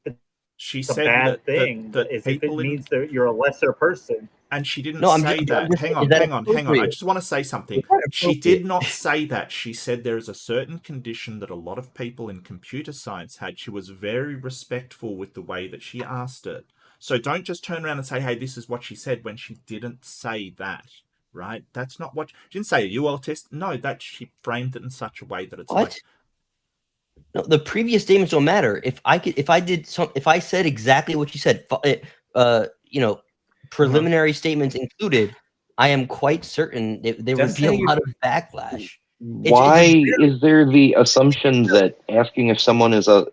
She it's a said bad that thing, that as if it people in, means that you're a lesser person. and she didn't No, I'm say just, that. I'm just Hang is on, that hang on. I appropriate? just want to say something. Is that She did appropriate? not say that. She said there is a certain condition that a lot of people in computer science had. She was very respectful with the way that she asked it. So don't just turn around and say, hey, this is what she said, when she didn't say that, right? That's not what she didn't say. Are you autistic? No, that she framed it in such a way that it's What? like, No, the previous statements don't matter. If I said exactly what you said, preliminary statements included, I am quite certain there would Just be a say you- lot of backlash. Why is there the assumption that asking if someone is on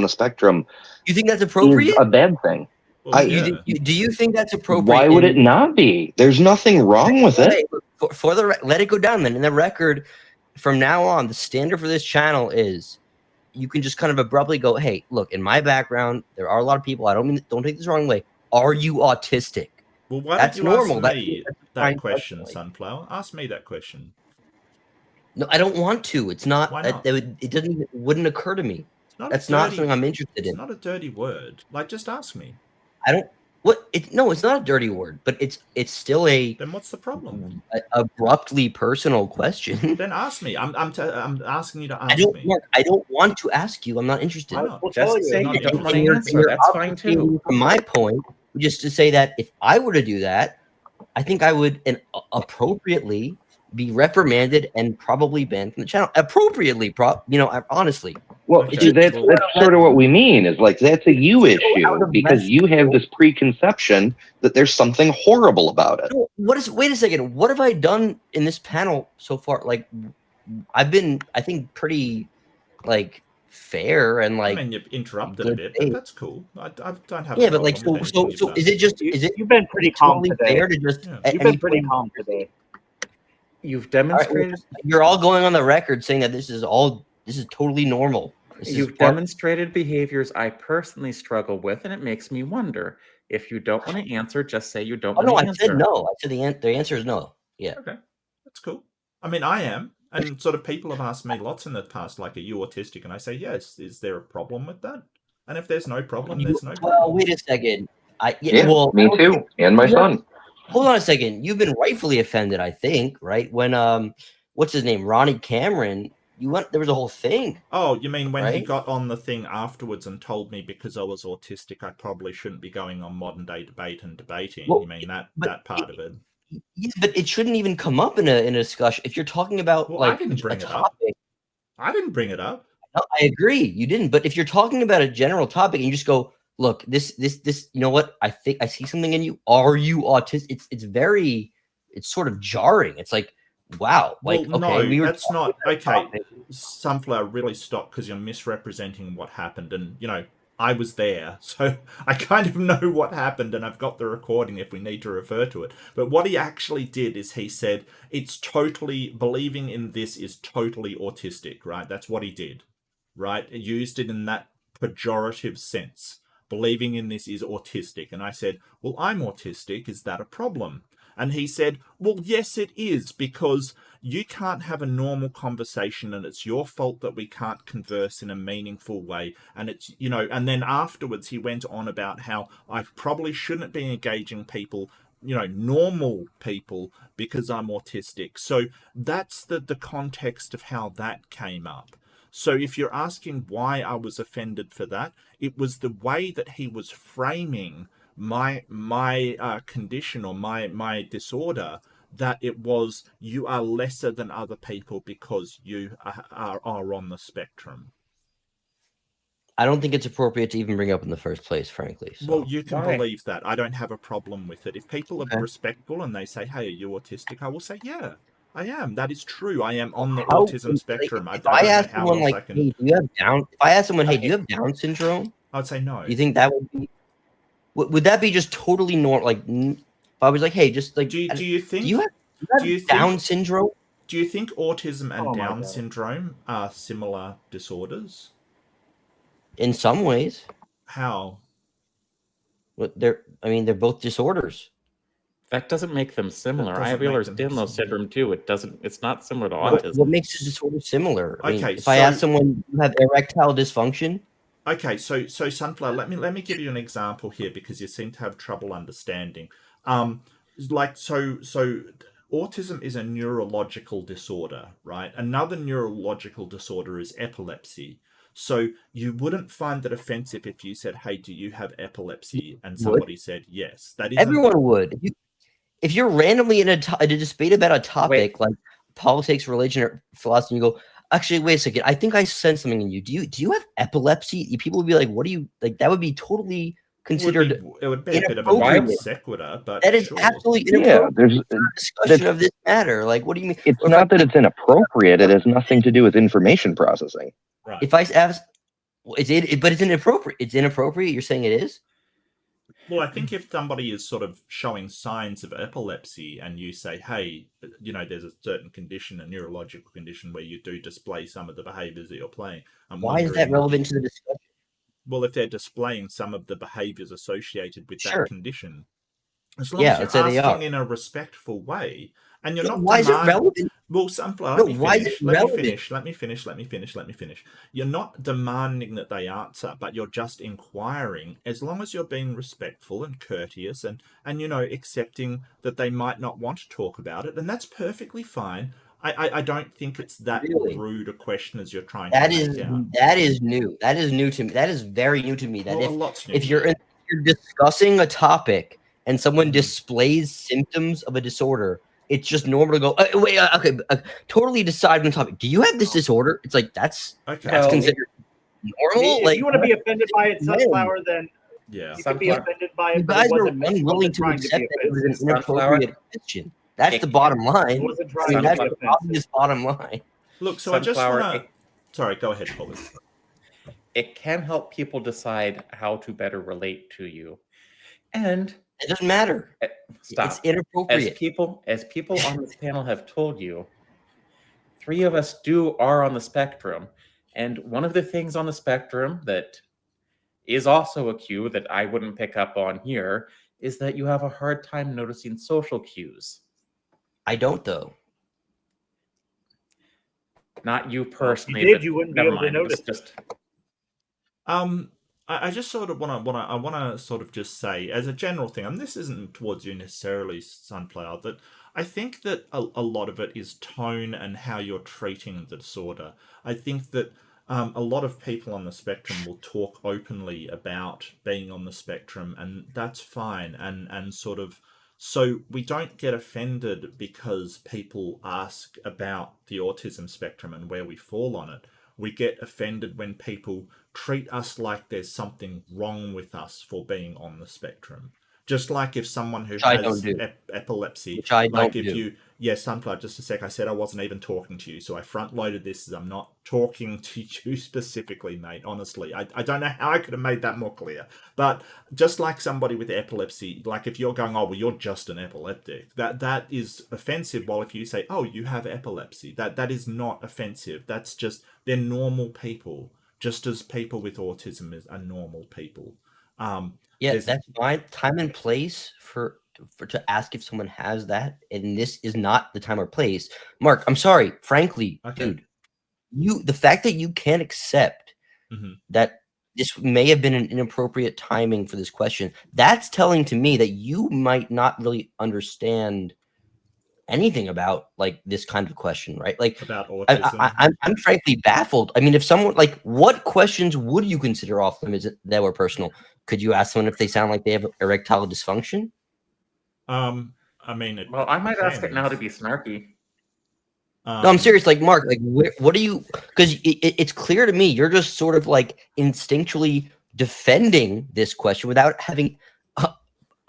the spectrum You think that's is appropriate? a bad thing? well, Do you think that's appropriate? Why would it not be? There's nothing wrong with it. Okay, let it go down then. In the record, from now on, the standard for this channel is you can just kind of abruptly go, hey, look, in my background, there are a lot of people. Don't take this the wrong way. Are you autistic? Well, why That's don't you normal. ask me That's that fine question, question. Sunflower? Ask me that question. No, I don't want to. It's not. Why not? It wouldn't occur to me. That's not something I'm interested in. It's not a dirty word. Like, just ask me. I don't. What? No, it's not a dirty word, but it's still a. Then what's the problem? Abruptly personal question. Then ask me. I'm asking you to ask me. Mark, I don't want to ask you. I'm not interested. Why not? We'll Just tell you. say Not you don't want interested. to answer. You're That's fine too. From my point, just to say that if I were to do that, I think I would appropriately be reprimanded and probably banned from the channel. Appropriately, honestly. Well, Okay. see, that's sort of what we mean. Is like that's a you issue because you have this preconception that there's something horrible about it. No, wait a second. What have I done in this panel so far? Like, I've been, I think, pretty like fair and like. I mean, you've interrupted a bit, but that's cool. I don't have. Yeah, a but like, problem with so anything you've is done. it just? Is it? You've been pretty calm totally today. fair to just? Yeah. at You've any been pretty point- calm today. You've All right, demonstrated. you're all going on the record saying that this is totally normal. You've demonstrated behaviors I personally struggle with, and it makes me wonder. If you don't want to answer, just say you don't Oh want no, to I answer. said no. I said the answer is no. Yeah. Okay, that's cool. I mean, I am, and sort of people have asked me lots in the past, like, "Are you autistic?" And I say, "Yes." Is there a problem with that? And if there's no problem, there's no Well, problem. wait a second. Yeah, me too, and my son. Hold on a second. You've been rightfully offended, I think, right? When what's his name, Ronnie Cameron? There was a whole thing. Oh, you mean when he Right? got on the thing afterwards and told me because I was autistic, I probably shouldn't be going on modern day debate and debating? Well, You mean that but part of it? Yeah, but it shouldn't even come up in a discussion. If you're talking about Well, I like didn't bring a it up. topic, I didn't bring it up. no, I agree, you didn't. But if you're talking about a general topic and you just go, look, this, you know what? I think I see something in you. Are you autistic? It's sort of jarring. It's like, wow, like Well, okay, no, we were that's talking not about a okay. topic. Sunflower, really stop, because you're misrepresenting what happened, and I was there, so I kind of know what happened, and I've got the recording if we need to refer to it. But what he actually did is he said it's totally, believing in this is totally autistic, right? That's what he did, right? He used it in that pejorative sense. Believing in this is autistic. And I said, well, I'm autistic. Is that a problem? And he said, well, yes, it is, because you can't have a normal conversation and it's your fault that we can't converse in a meaningful way. And it's, and then afterwards he went on about how I probably shouldn't be engaging people, normal people, because I'm autistic. So that's the context of how that came up. So if you're asking why I was offended for that, it was the way that he was framing my condition or my disorder, that it was, you are lesser than other people because you are on the spectrum. I don't think it's appropriate to even bring up in the first place, frankly. So. Well, you can Why? believe that. I don't have a problem with it. If people are Okay. respectful and they say, "Hey, are you autistic?" I will say, "Yeah, I am. That is true. I am on the How- autism spectrum." If I I don't know ask how someone else like, I can. "Hey, do you have Down?" If I ask someone, "Hey, do you have Down syndrome?" I'd say no. Do you think that would be? Would that be just totally normal? Like, if I was like, "Hey, just like, Do you do think? you have do you Down think? syndrome?" Do you think autism and Oh my Down God. syndrome are similar disorders? In some ways, How? but they're both disorders. That doesn't make them similar. I doesn't have make Ehlers them Danlos similar. syndrome too. It's not similar to Right. autism. What makes a disorder similar? I mean, Okay, if I ask so- someone, "You have erectile dysfunction?" Okay, so Sunflower, let me give you an example here because you seem to have trouble understanding. Like so autism is a neurological disorder, right? Another neurological disorder is epilepsy. So you wouldn't find it offensive if you said, "Hey, do you have epilepsy?" and somebody said yes. That isn't. Everyone would. If you're randomly in a debate about a topic like politics, religion, or philosophy, and you go, "Actually, wait a second. I think I sense something in you. Do you have epilepsy?" People would be like, "What do you like?" That would be totally considered. It would be a bit of a inappropriate. non sequitur, but That is sure. absolutely Yeah, inappropriate. there's It's not a discussion of this matter. Like, what do you mean? it's Or if not that it's inappropriate. It has nothing to do with information processing. Right. If I ask, but it's inappropriate. It's inappropriate. You're saying it is? Well, I think if somebody is sort of showing signs of epilepsy and you say, "Hey, there's a certain condition, a neurological condition where you do display some of the behaviors that you're playing." Why is that relevant to the discussion? Well, if they're displaying some of the behaviors associated with Sure. that condition, as long as let's you're say they are. asking in a respectful way and you're not Why is it relevant? Well, Sunflower, No, let me why is finish. it Let me relevant? finish. You're not demanding that they answer, but you're just inquiring. As long as you're being respectful and courteous and accepting that they might not want to talk about it, and that's perfectly fine. I don't think it's that Really? rude a question as you're trying That to is make out. that is new. That is new to me. That is very new to me. That Well, a lot's new if to you're me. you're discussing a topic and someone Mhm. displays symptoms of a disorder, it's just normal to go, totally decide on the topic. Do you have this disorder? It's like that's Okay. that's Well, considered normal. If Like, you want to be offended by it, Sunflower, then Yeah. you could be Sunflower. offended by you it, but guys it are wasn't meant. It unwilling wasn't to trying to accept be that it was an offensive. inappropriate question. That's the bottom It line. wasn't I trying mean, to that's be the offensive. obvious bottom line. Look, so I just Sunflower, want to. Sorry, go ahead, Colin. It can help people decide how to better relate to you. And It doesn't matter. stop. It's inappropriate. As people on this panel have told you, 3 of us are on the spectrum. And one of the things on the spectrum that is also a cue that I wouldn't pick up on here is that you have a hard time noticing social cues. I don't though. Not you personally. You did, but you wouldn't be never able to mind. It was notice. just I just sort of want to sort of just say as a general thing, and this isn't towards you necessarily, Sunflower, that I think that a lot of it is tone and how you're treating the disorder. I think that a lot of people on the spectrum will talk openly about being on the spectrum, and that's fine, and sort of. So we don't get offended because people ask about the autism spectrum and where we fall on it. We get offended when people treat us like there's something wrong with us for being on the spectrum. Just like if someone who Which I has don't do. epilepsy, Which I like don't if do. you, yes, Sunflower, just a sec, I said I wasn't even talking to you, so I front loaded this as I'm not talking to you specifically, mate, honestly. I don't know how I could have made that more clear. But just like somebody with epilepsy, like if you're going, "Oh, well, you're just an epileptic," that is offensive. While if you say, "Oh, you have epilepsy," that is not offensive. That's just, they're normal people, just as people with autism are normal people. Yeah, that's fine. Time and place for to ask if someone has that, and this is not the time or place. Mark, I'm sorry, frankly, Okay. dude. The fact that you can't accept Mhm. that this may have been an inappropriate timing for this question, that's telling to me that you might not really understand anything about like this kind of question, right? Like About autism. I'm frankly baffled. I mean, if someone like, what questions would you consider off limits that were personal? Could you ask someone if they sound like they have erectile dysfunction? I mean, well, I might ask it now to depends. be snarky. No, I'm serious. Like, Mark, like, what are you? Because it's clear to me you're just sort of like instinctually defending this question without having,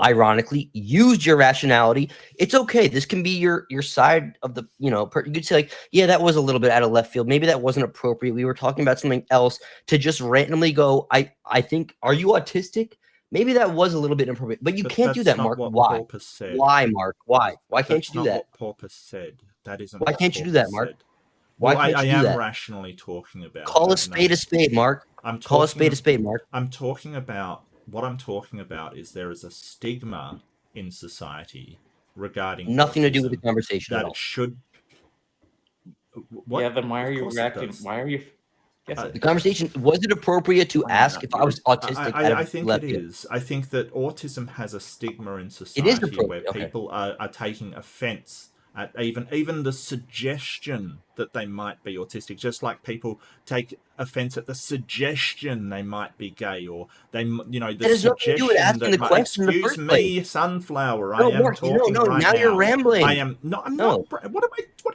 ironically, used your rationality. It's okay. This can be your side of the, you could say like, yeah, that was a little bit out of left field. Maybe that wasn't appropriate. We were talking about something else. To just randomly go, I think, are you autistic? Maybe that was a little bit inappropriate, but you can't do that, Mark. Why? Why, Mark? Why? Why can't you do that? That's not what Porpoise said. That isn't. Why can't you do that, Mark? Why well, can't I you do am that? rationally talking about. Call a spade, Mark. Call a spade, Mark. I'm talking about what I'm talking about is there is a stigma in society regarding nothing to autism do with the conversation that at all. it should. What? Yeah, then why Of are you course it reacting? does. Why are you? Yes, The conversation, was it appropriate to ask if I was autistic? I think it is. I think that autism has a stigma in society where people are taking offense at even the suggestion that they might be autistic, just like people take offense at the suggestion they might be gay, or they, the suggestion that might, excuse me, sunflower, I am talking right now. You're rambling. I am not. I'm not. What are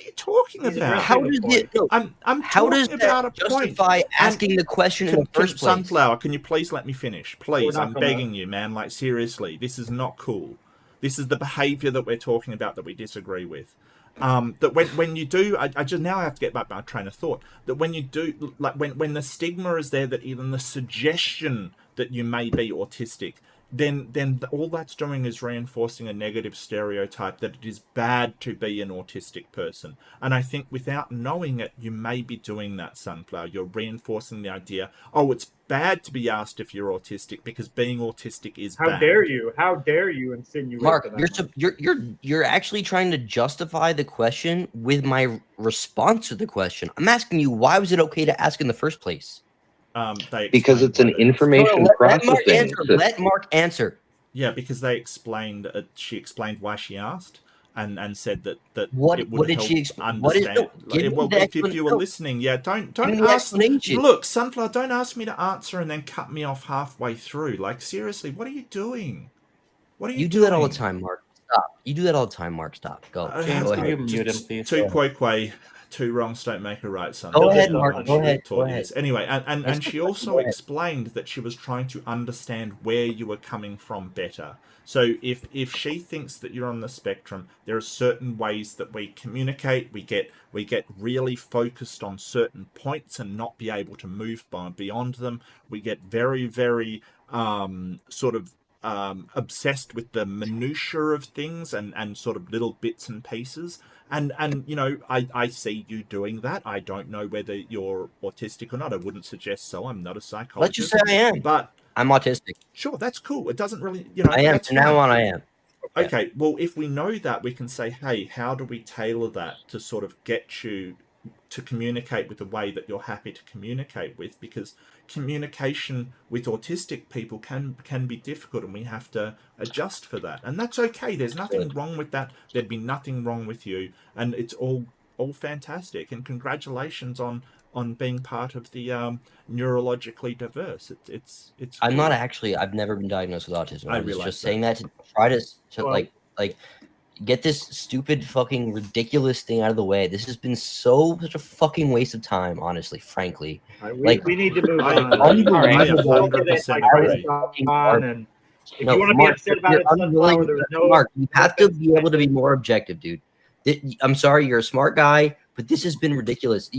you talking about? How does it? I'm how does talking about a justify asking the question in the first place? Sunflower, can you please let me finish? Please, I'm begging you, man. Like, seriously, this is not cool. This is the behavior that we're talking about that we disagree with. That when you do, I just now have to get back my train of thought. That when you do, like when the stigma is there, that even the suggestion that you may be autistic, then all that's doing is reinforcing a negative stereotype that it is bad to be an autistic person. And I think without knowing it, you may be doing that, Sunflower. You're reinforcing the idea, oh, it's bad to be asked if you're autistic because being autistic is bad. How dare you? How dare you insinuate Mark, that? you're actually trying to justify the question with my response to the question. I'm asking you, why was it okay to ask in the first place? Because it's an information processing. Let Mark answer. Yeah, because they explained. She explained why she asked, and said that what it would help understand. If you were listening, yeah, don't ask. Look, Sunflower, don't ask me to answer and then cut me off halfway through. Like, seriously, what are you doing? What are you doing? You do that all the time, Mark. Stop. You do that all the time, Mark. Stop. Go. James, go can ahead. you mute him, please? Two wrongs don't make a right, son. Go ahead, Mark. Go ahead. Anyway, and she also explained that she was trying to understand where you were coming from better. So if she thinks that you're on the spectrum, there are certain ways that we communicate. We get really focused on certain points and not be able to move beyond them. We get very, very obsessed with the minutiae of things and sort of little bits and pieces. And I see you doing that. I don't know whether you're autistic or not. I wouldn't suggest so. I'm not a psychologist. Let's just say I am. But I'm autistic. Sure, that's cool. It doesn't really, I am. From now on, I am. Okay, well, if we know that, we can say, hey, how do we tailor that to sort of get you to communicate with the way that you're happy to communicate with? Because communication with autistic people can be difficult, and we have to adjust for that, and that's okay. There's nothing wrong with that. There'd be nothing wrong with you, and it's all fantastic. And congratulations on being part of the neurologically diverse. It's I'm not actually. I've never been diagnosed with autism. I was just saying that to try to like get this stupid fucking ridiculous thing out of the way. This has been such a fucking waste of time, honestly, frankly. We need to move on. And if you want to be upset about it, Sunflower, there's no Mark, you have to be able to be more objective, dude. I'm sorry, you're a smart guy, but this has been ridiculous.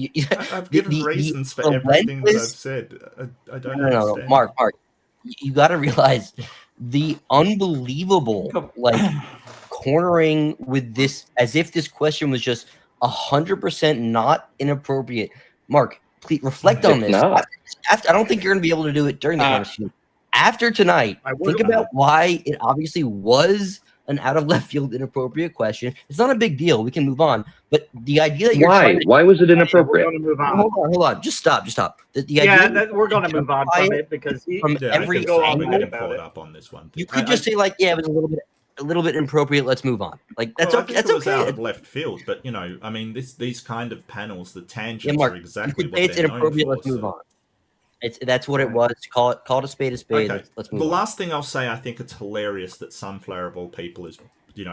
I've given reasons for everything that I've said. I don't understand. No, Mark, you got to realize the unbelievable cornering with this, as if this question was just 100% not inappropriate. Mark, please reflect on this. After, I don't think you're going to be able to do it during the conversation. After tonight, think about why it obviously was an out of left field inappropriate question. It's not a big deal. We can move on. But the idea that why was it inappropriate? We're going to move on. Hold on. Just stop. We're going to move on from it because every getting caught up on this one. You could just say like, yeah, it was a little bit inappropriate. Let's move on. Like that's okay. That's okay. Out of left field, but I mean, these kind of panels, the tangents are exactly what it's inappropriate. Let's move on. That's what it was. Call it a spade a spade. Okay. Let's move on. The last thing I'll say, I think it's hilarious that Sunflower of all people is,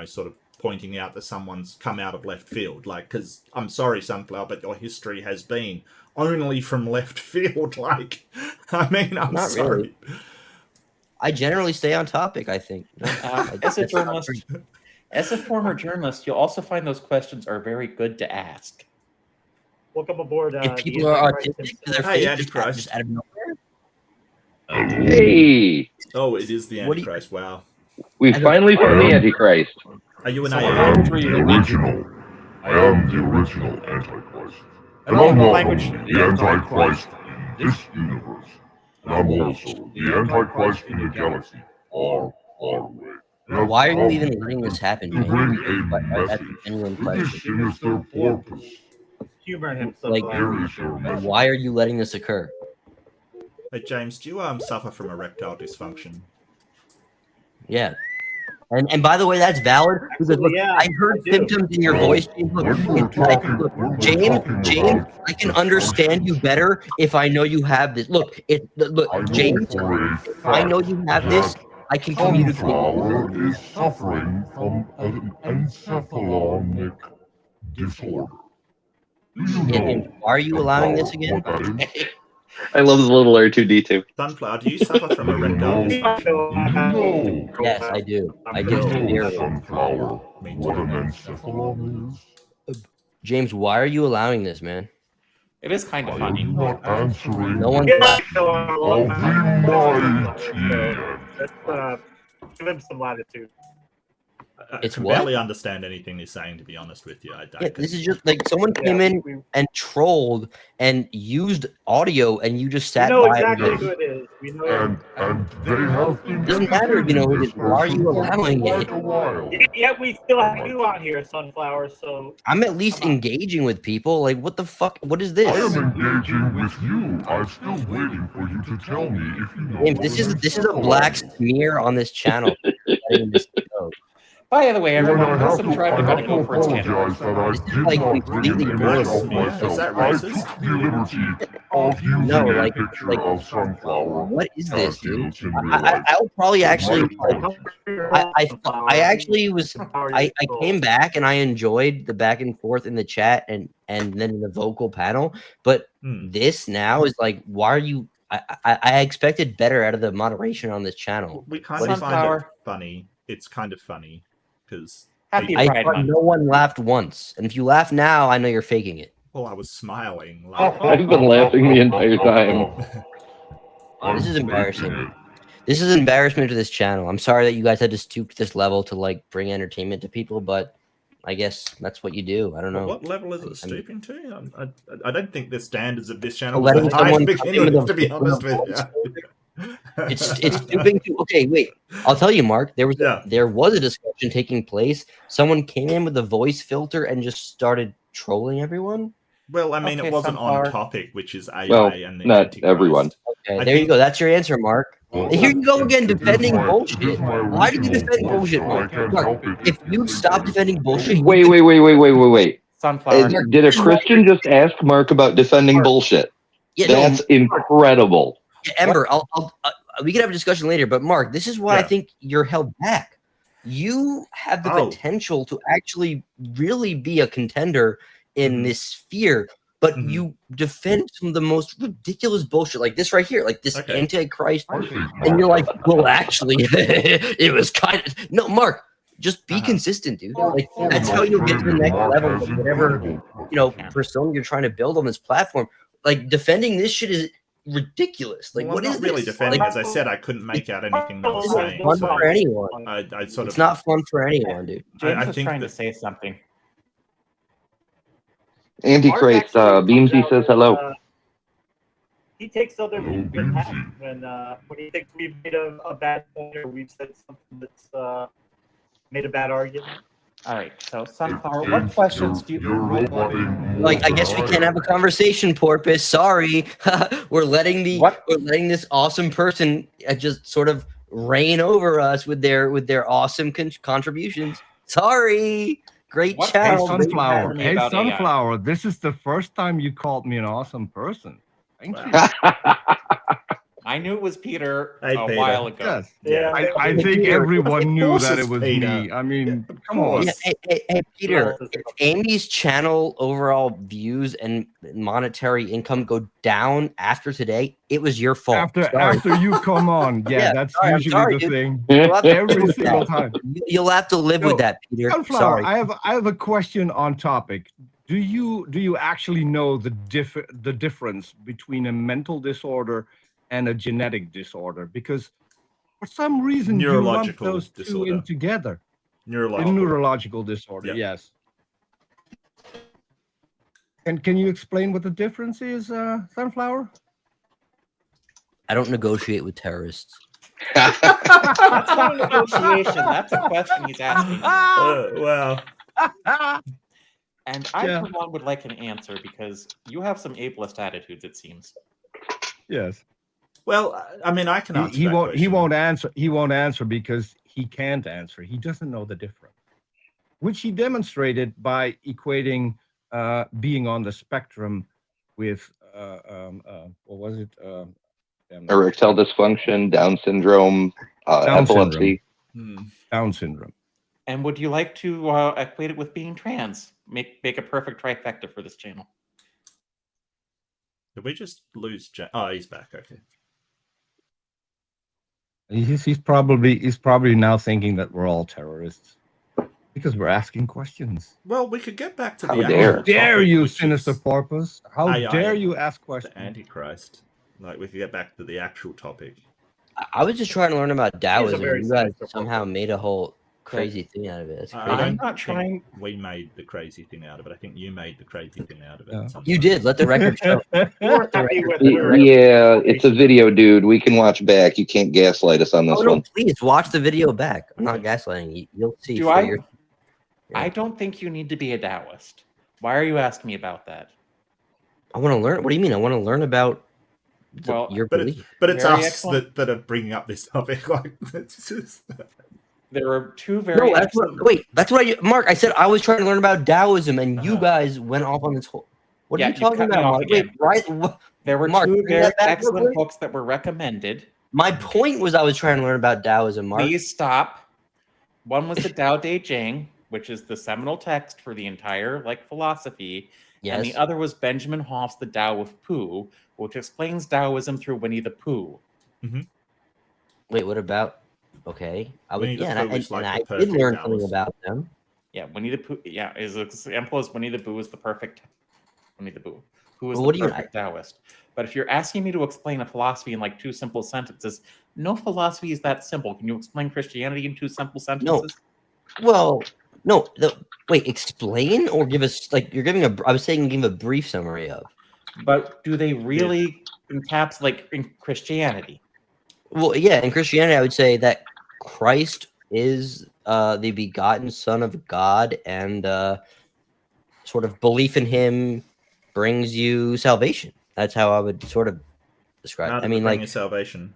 sort of pointing out that someone's come out of left field. Like, because I'm sorry, Sunflower, but your history has been only from left field. Like, I mean, I'm Not sorry. really. I generally stay on topic, I think. As a journalist, as a former journalist, you'll also find those questions are very good to ask. Welcome aboard. If the people are Antichrist autistic to their Hey, face Antichrist. just out of nowhere. Hey, Oh, it is the What do you- Antichrist. Wow. we finally found the Antichrist. Are you an So AI? what language were you the engaging? original. I am the original Antichrist. And And what I'm not language- the Antichrist in this universe. And I'm also the Antichrist in the galaxy, far, far away. And I've Why are you come even letting this happen, to man? bring a That's a message genuine with this question. sinister purpose. humor himself. Like, Here is your message. Why are you letting this occur? Hey, James, do you suffer from erectile dysfunction? Yeah. And by the way, that's valid because Actually, look, yeah, I heard I do. symptoms in your voice. James. Look, When we're talking James, about I can understand you better if I know you have this. Look, I look, know James, for a if I know you have this, fact I can communicate. Sunflower is suffering from an encephalonic disorder. Do you Yeah, know, James, why are you allowing this Sunflower, again? what that is? I love the little R2D2. Sunflower, do you suffer from erectile No. dysfunction? No. Yes, I do. I Do do. you know, Severely. Sunflower, Me what too. an encephalon is? James, why are you allowing this, man? It is kind of I funny. am not answering No one. He likes to go on a of long the time. mighty. Let's give him some latitude. I It's can what? barely understand anything you're saying, to be honest with you. I don't. Yeah, this is just like someone came Yeah, in we and trolled and used audio, and you just we sat know by. exactly Yes. who it is. We know. And they have been Doesn't matter if you know who it is. Why are you allowing it? quite a while. Yet we still have you out here, Sunflower. So I'm at least Come on. engaging with people. Like, what the fuck? What is I this? am engaging with you. I'm still waiting for you to tell me if you know. James, what this an is a black encephalon is. smear on this channel. Letting this go. By the way, And everyone, I have listen, to, try I to have to go for its skin. apologize that I This is, did like, not bring an completely image black of smear? Is myself. that I racist? took the liberty of using No, a like- picture like- of Sunflower What is this, as he dude? looks in real I life. will probably actually. My apologies. I actually was. I came back and I enjoyed the back and forth in the chat and then in the vocal panel. But this now is like, why are you? I expected better out of the moderation on this channel. We kind What of is find it Sunflower? funny. It's kind of funny because Happy I Pride thought Month. no one laughed once, and if you laugh now, I know you're faking it. well, I was smiling. Like, I've been laughing the entire time. This is I'm embarrassing. breaking it. This is an embarrassment to this channel. I'm sorry that you guys had to stoop to this level to like bring entertainment to people, but I guess that's what you do. I don't know. what level is it stooping to? I don't think the standards of this channel Oh, was letting that high to someone begin come in with, with to be a honest with voice you. It's stooping to. Okay, wait. I'll tell you, Mark. There was a discussion taking place. Someone came in with a voice filter and just started trolling everyone. Well, I mean, Okay, it wasn't Sunflower. on topic, which is AI Well, and the not Antichrist. everyone. Okay, I there you think- go. That's your answer, Mark. Well, Here you go again, it is defending my- bullshit. it is my Why do you original defend voice, bullshit, so I Mark? can't Mark, help it if you you'd think stop that it's defending bullshit, you Wait. Sunflower. Did a Christian just ask Mark about defending bullshit? Yeah, That's incredible. Yeah, Ember, we can have a discussion later, but Mark, this is why I think you're held back. You have the potential to actually really be a contender in this sphere, but you defend some of the most ridiculous bullshit, like this right here, like this Antichrist, and you're like, well, actually, it was kind of no, Mark. Just be consistent, dude. Like that's how you'll get to the next level of whatever persona you're trying to build on this platform. Like defending this shit is ridiculous. Like, Well, what I'm is not really this? defending. Like, As I said, I couldn't make out anything they were it's saying. not fun for anyone. I sort It's of not fun for anyone, dude. James I was think trying to that- say something. Antichrist, Beamsy says hello. He takes other people's hat when he thinks we've made a bad point or we've said something that's made a bad argument. All right, so Sunflower, what questions do you? Like, I guess we can't have a conversation, Porpoise. Sorry, we're letting this awesome person just sort of reign over us with their awesome contributions. Sorry, great channel. Hey, Sunflower, this is the first time you called me an awesome person. Thank you. I knew it was Peter Hey, a Peter. while ago. Yes. Yeah. I think everyone knew course that it's it was Peter. me. I mean, Of come on. course. Hey, Peter, Well, if Amy's channel overall views and monetary income go down after today, it was your fault. After you come on, Yeah, that's sorry, I'm usually sorry, the dude. thing. You'll have to live Every with single that. time. You'll have to live with that, Peter. Sunflower, Sorry. I have a question on topic. Do you actually know the difference between a mental disorder and a genetic disorder? Because for some reason you lump Neurological those disorder. two in together. A Neurological. neurological disorder, Yep. yes. And can you explain what the difference is, Sunflower? I don't negotiate with terrorists. That's not a negotiation. That's a question he's asking. Wow. And I, Yeah. for one, would like an answer because you have some ableist attitudes, it seems. Yes. Well, I mean, I can answer He that won't. He question. won't answer. He won't answer because he can't answer. He doesn't know the difference, which he demonstrated by equating being on the spectrum with what was it? Erectile dysfunction, Down syndrome, Down epilepsy. Down syndrome. And would you like to equate it with being trans? Make a perfect trifecta for this channel. Did we just lose Jack? Oh, he's back. Okay. He's probably now thinking that we're all terrorists because we're asking questions. Well, we could get back to the How actual dare. How dare topic, you, which sinister is porpoise? How AI dare and you ask the questions? Antichrist. Like, we could get back to the actual topic. I was just trying to learn about Taoism. very You guys sinister somehow porpoise. made a whole crazy thing out of it. It's I crazy. don't I'm not think trying- we made the crazy thing out of it. I think you made the crazy thing out of it. Yeah. Sometimes. You did. Let the record show. You weren't happy with Yeah, it's a video, dude. We can watch back. You can't gaslight us on this Oh no! one. Please watch the video back. I'm not gaslighting you. You'll see. Do for I? your- I don't think you need to be a Taoist. Why are you asking me about that? I want to learn. What do you mean? I want to learn about Well, your But belief. it's Very us excellent. that are bringing up this topic. Like, it's just... There are two very No, that's what, excellent. wait. That's what Mark. I said I was trying to learn about Taoism, and you guys went off on this whole. What Yeah, are you you talking cut me about, off Mark? again. Wait, right? There were Mark, two bring very that back real excellent quick. books that were recommended. My point was I was trying to learn about Taoism, Mark. Please stop. One was the Tao Te Ching, which is the seminal text for the entire philosophy, and the Yes. other was Benjamin Hoff's The Tao of Pooh, which explains Taoism through Winnie the Pooh. Wait, what about? Okay, I would. Winnie the Yeah, Pooh is like and the I did perfect learn something Taoist. about them. Yeah, Winnie the Pooh. Yeah, his example is Winnie the Pooh is the perfect Winnie the Pooh, who is Well, the what do you- perfect Taoist. But if you're asking me to explain a philosophy in two simple sentences, no philosophy is that simple. Can you explain Christianity in 2 simple sentences? Well, no. Wait, explain or give us you're giving a. I was saying give a brief summary of. But do they really encapsulate in Christianity? Well, yeah, in Christianity, I would say that Christ is the begotten Son of God, and sort of belief in Him brings you salvation. That's how I would sort of describe it. I mean, bring you salvation.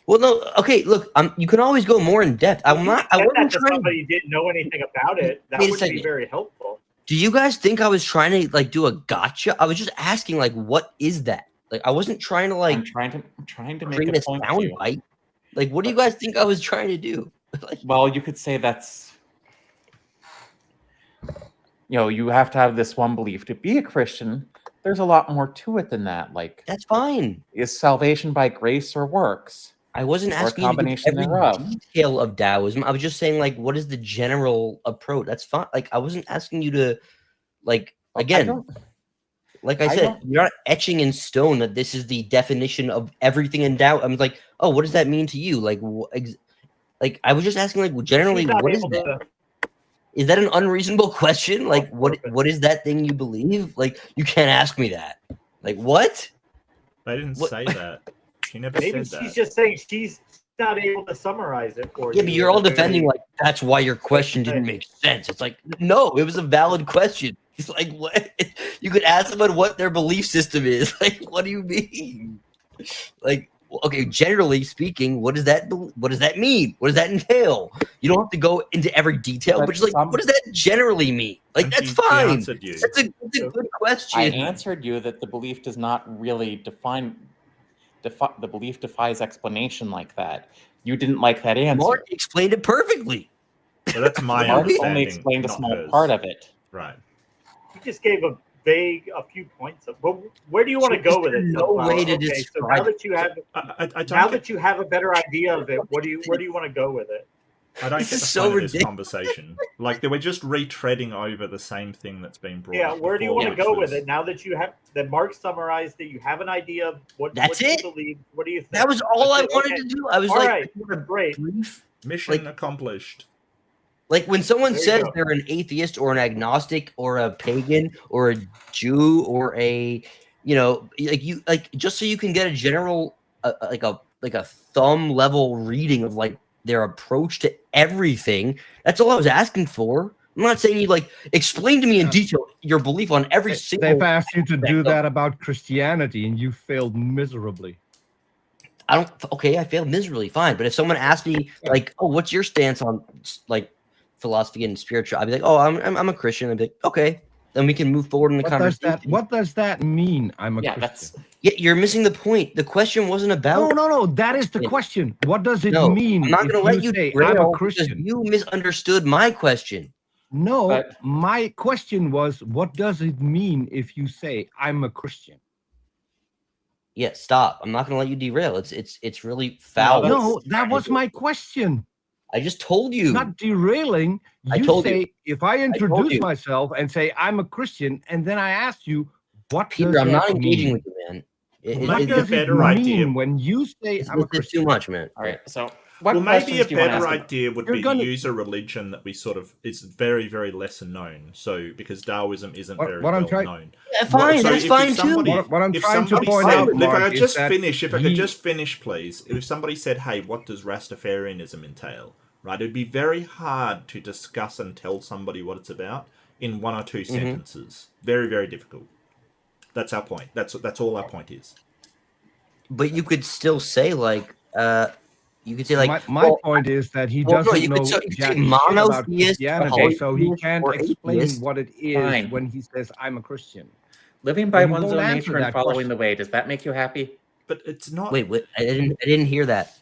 Well, no, okay. Look, you can always go more in depth. I'm not. I Said wasn't that to trying. somebody who didn't know anything about it. That Wait a would be second. very helpful. Do you guys think I was trying to do a gotcha? I was just asking, what is that? I wasn't trying to I'm trying to make create a a point to sound you. bite. What do you guys think I was trying to do? Well, you could say that's. You have to have this one belief to be a Christian. There's a lot more to it than that. That's fine. Is salvation by grace or works? I wasn't Or a asking you to give combination every thereof. detail of Taoism. I was just saying, what is the general approach? That's fine. I wasn't asking you to, again, like I said, you're not etching in stone that this is the definition of everything in Tao. I'm like, oh, what does that mean to you? I was just asking, generally, He's not what is able that? to- Is that an unreasonable question? What is that thing you believe? You can't ask me that. What? They didn't say that. She never Maybe said she's that. just saying she's not able to summarize it for you. Yeah, but you're all defending that's why your question didn't make sense. It's no, it was a valid question. It's what? You could ask someone what their belief system is. What do you mean? Okay, generally speaking, what does that mean? What does that entail? You don't have to go into every detail, but just what does that generally mean? That's fine. answered you. That's a good question. I answered you that the belief does not really define. the belief defies explanation like that. You didn't like that answer. Mark explained it perfectly. So that's my Mark understanding. only explained a not small hers. part of it. Right. He just gave a few points. But where do you want to go with it? No Sunflower? way to Okay, so describe now that you have I don't now get, that you have a better idea of it, where do you want to go with it? I don't This get is the so point of this ridiculous. conversation. Like they were just retreading over the same thing that's been brought Yeah, up. where do you before, want to which go with was- it now that you have that Mark summarized it? You have an idea of what That's you it? believe. What do you think? That was all I That's it? wanted Okay. to do. I was All like, right, I want a great. brief. Mission like- accomplished. Like when someone There you says go. they're an atheist or an agnostic or a pagan or a Jew or a, like just so you can get a general like a thumb level reading of like their approach to everything. That's all I was asking for. I'm not saying you like explain to me in Yeah. detail your belief on every They've single. asked you to do aspect of- that about Christianity, and you failed miserably. I don't. Okay, I failed miserably. Fine, but if someone asked me like, "Oh, what's your stance on like philosophy and spiritual?" I'd be like, "Oh, I'm a Christian." I'd be like, "Okay, then we can move forward in the conversation." What does that mean? I'm a Yeah, Christian. Yeah, you're missing the point. The question wasn't about. No. That is the Yeah. question. What does it No, mean? I'm not if going to let you say derail I'm a because Christian? you misunderstood my question. No, But- my question was, what does it mean if you say I'm a Christian? Yeah, stop. I'm not going to let you derail. It's really foul. that's- No, that was my question. I just told you. Not derailing. I You told say you. if I told introduce you. myself and say I'm a Christian, and then I ask you, what Peter, does I'm not that engaging mean? with you, man. Well, maybe What a does it better mean idea. when you say I'm a It's Christian? too much, man. All right. So, what Well, maybe a questions do you want to better ask? idea would You're be gonna- to use a religion that we sort of is very, very lesser known. So because Taoism isn't What- very what I'm well trying- known. Yeah, fine. So that's if fine somebody- too. What I'm if trying to somebody point said, out, if I Mark, could is just that finish, if I he- could just finish, please. If somebody said, "Hey, what does Rastafarianism entail?" Right, it'd be very hard to discuss and tell somebody what it's about in one or two sentences. Very, very difficult. That's our point. That's all our point is. But you could still say like, you could say like, my well, point is that he well, no, doesn't you know could say jack shit about monotheist, Christianity, so he polytheist, can't or explain atheist. what it is Fine. when he says I'm a Christian. Living by Well, he one's won't own answer nature and that following question. the way, does that make you happy? But it's not. Wait, I didn't hear that.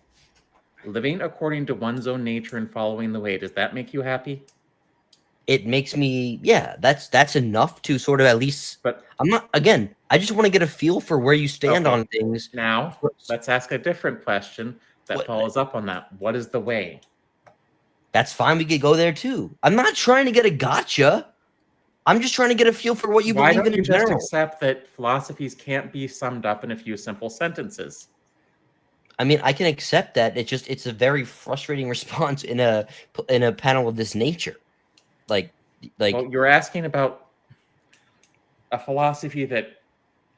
Living according to one's own nature and following the way, does that make you happy? It makes me, yeah, that's enough to sort of at least. But I'm not. Again, I just want to get a feel for where you stand Okay. on things. now, let's ask a different question that What- follows up on that. What is the way? That's fine. We could go there too. I'm not trying to get a gotcha. I'm just trying to get a feel for what you Why believe don't in you just general. accept that philosophies can't be summed up in a few simple sentences? I mean, I can accept that. It's a very frustrating response in a panel of this nature. Like Well, you're asking about a philosophy that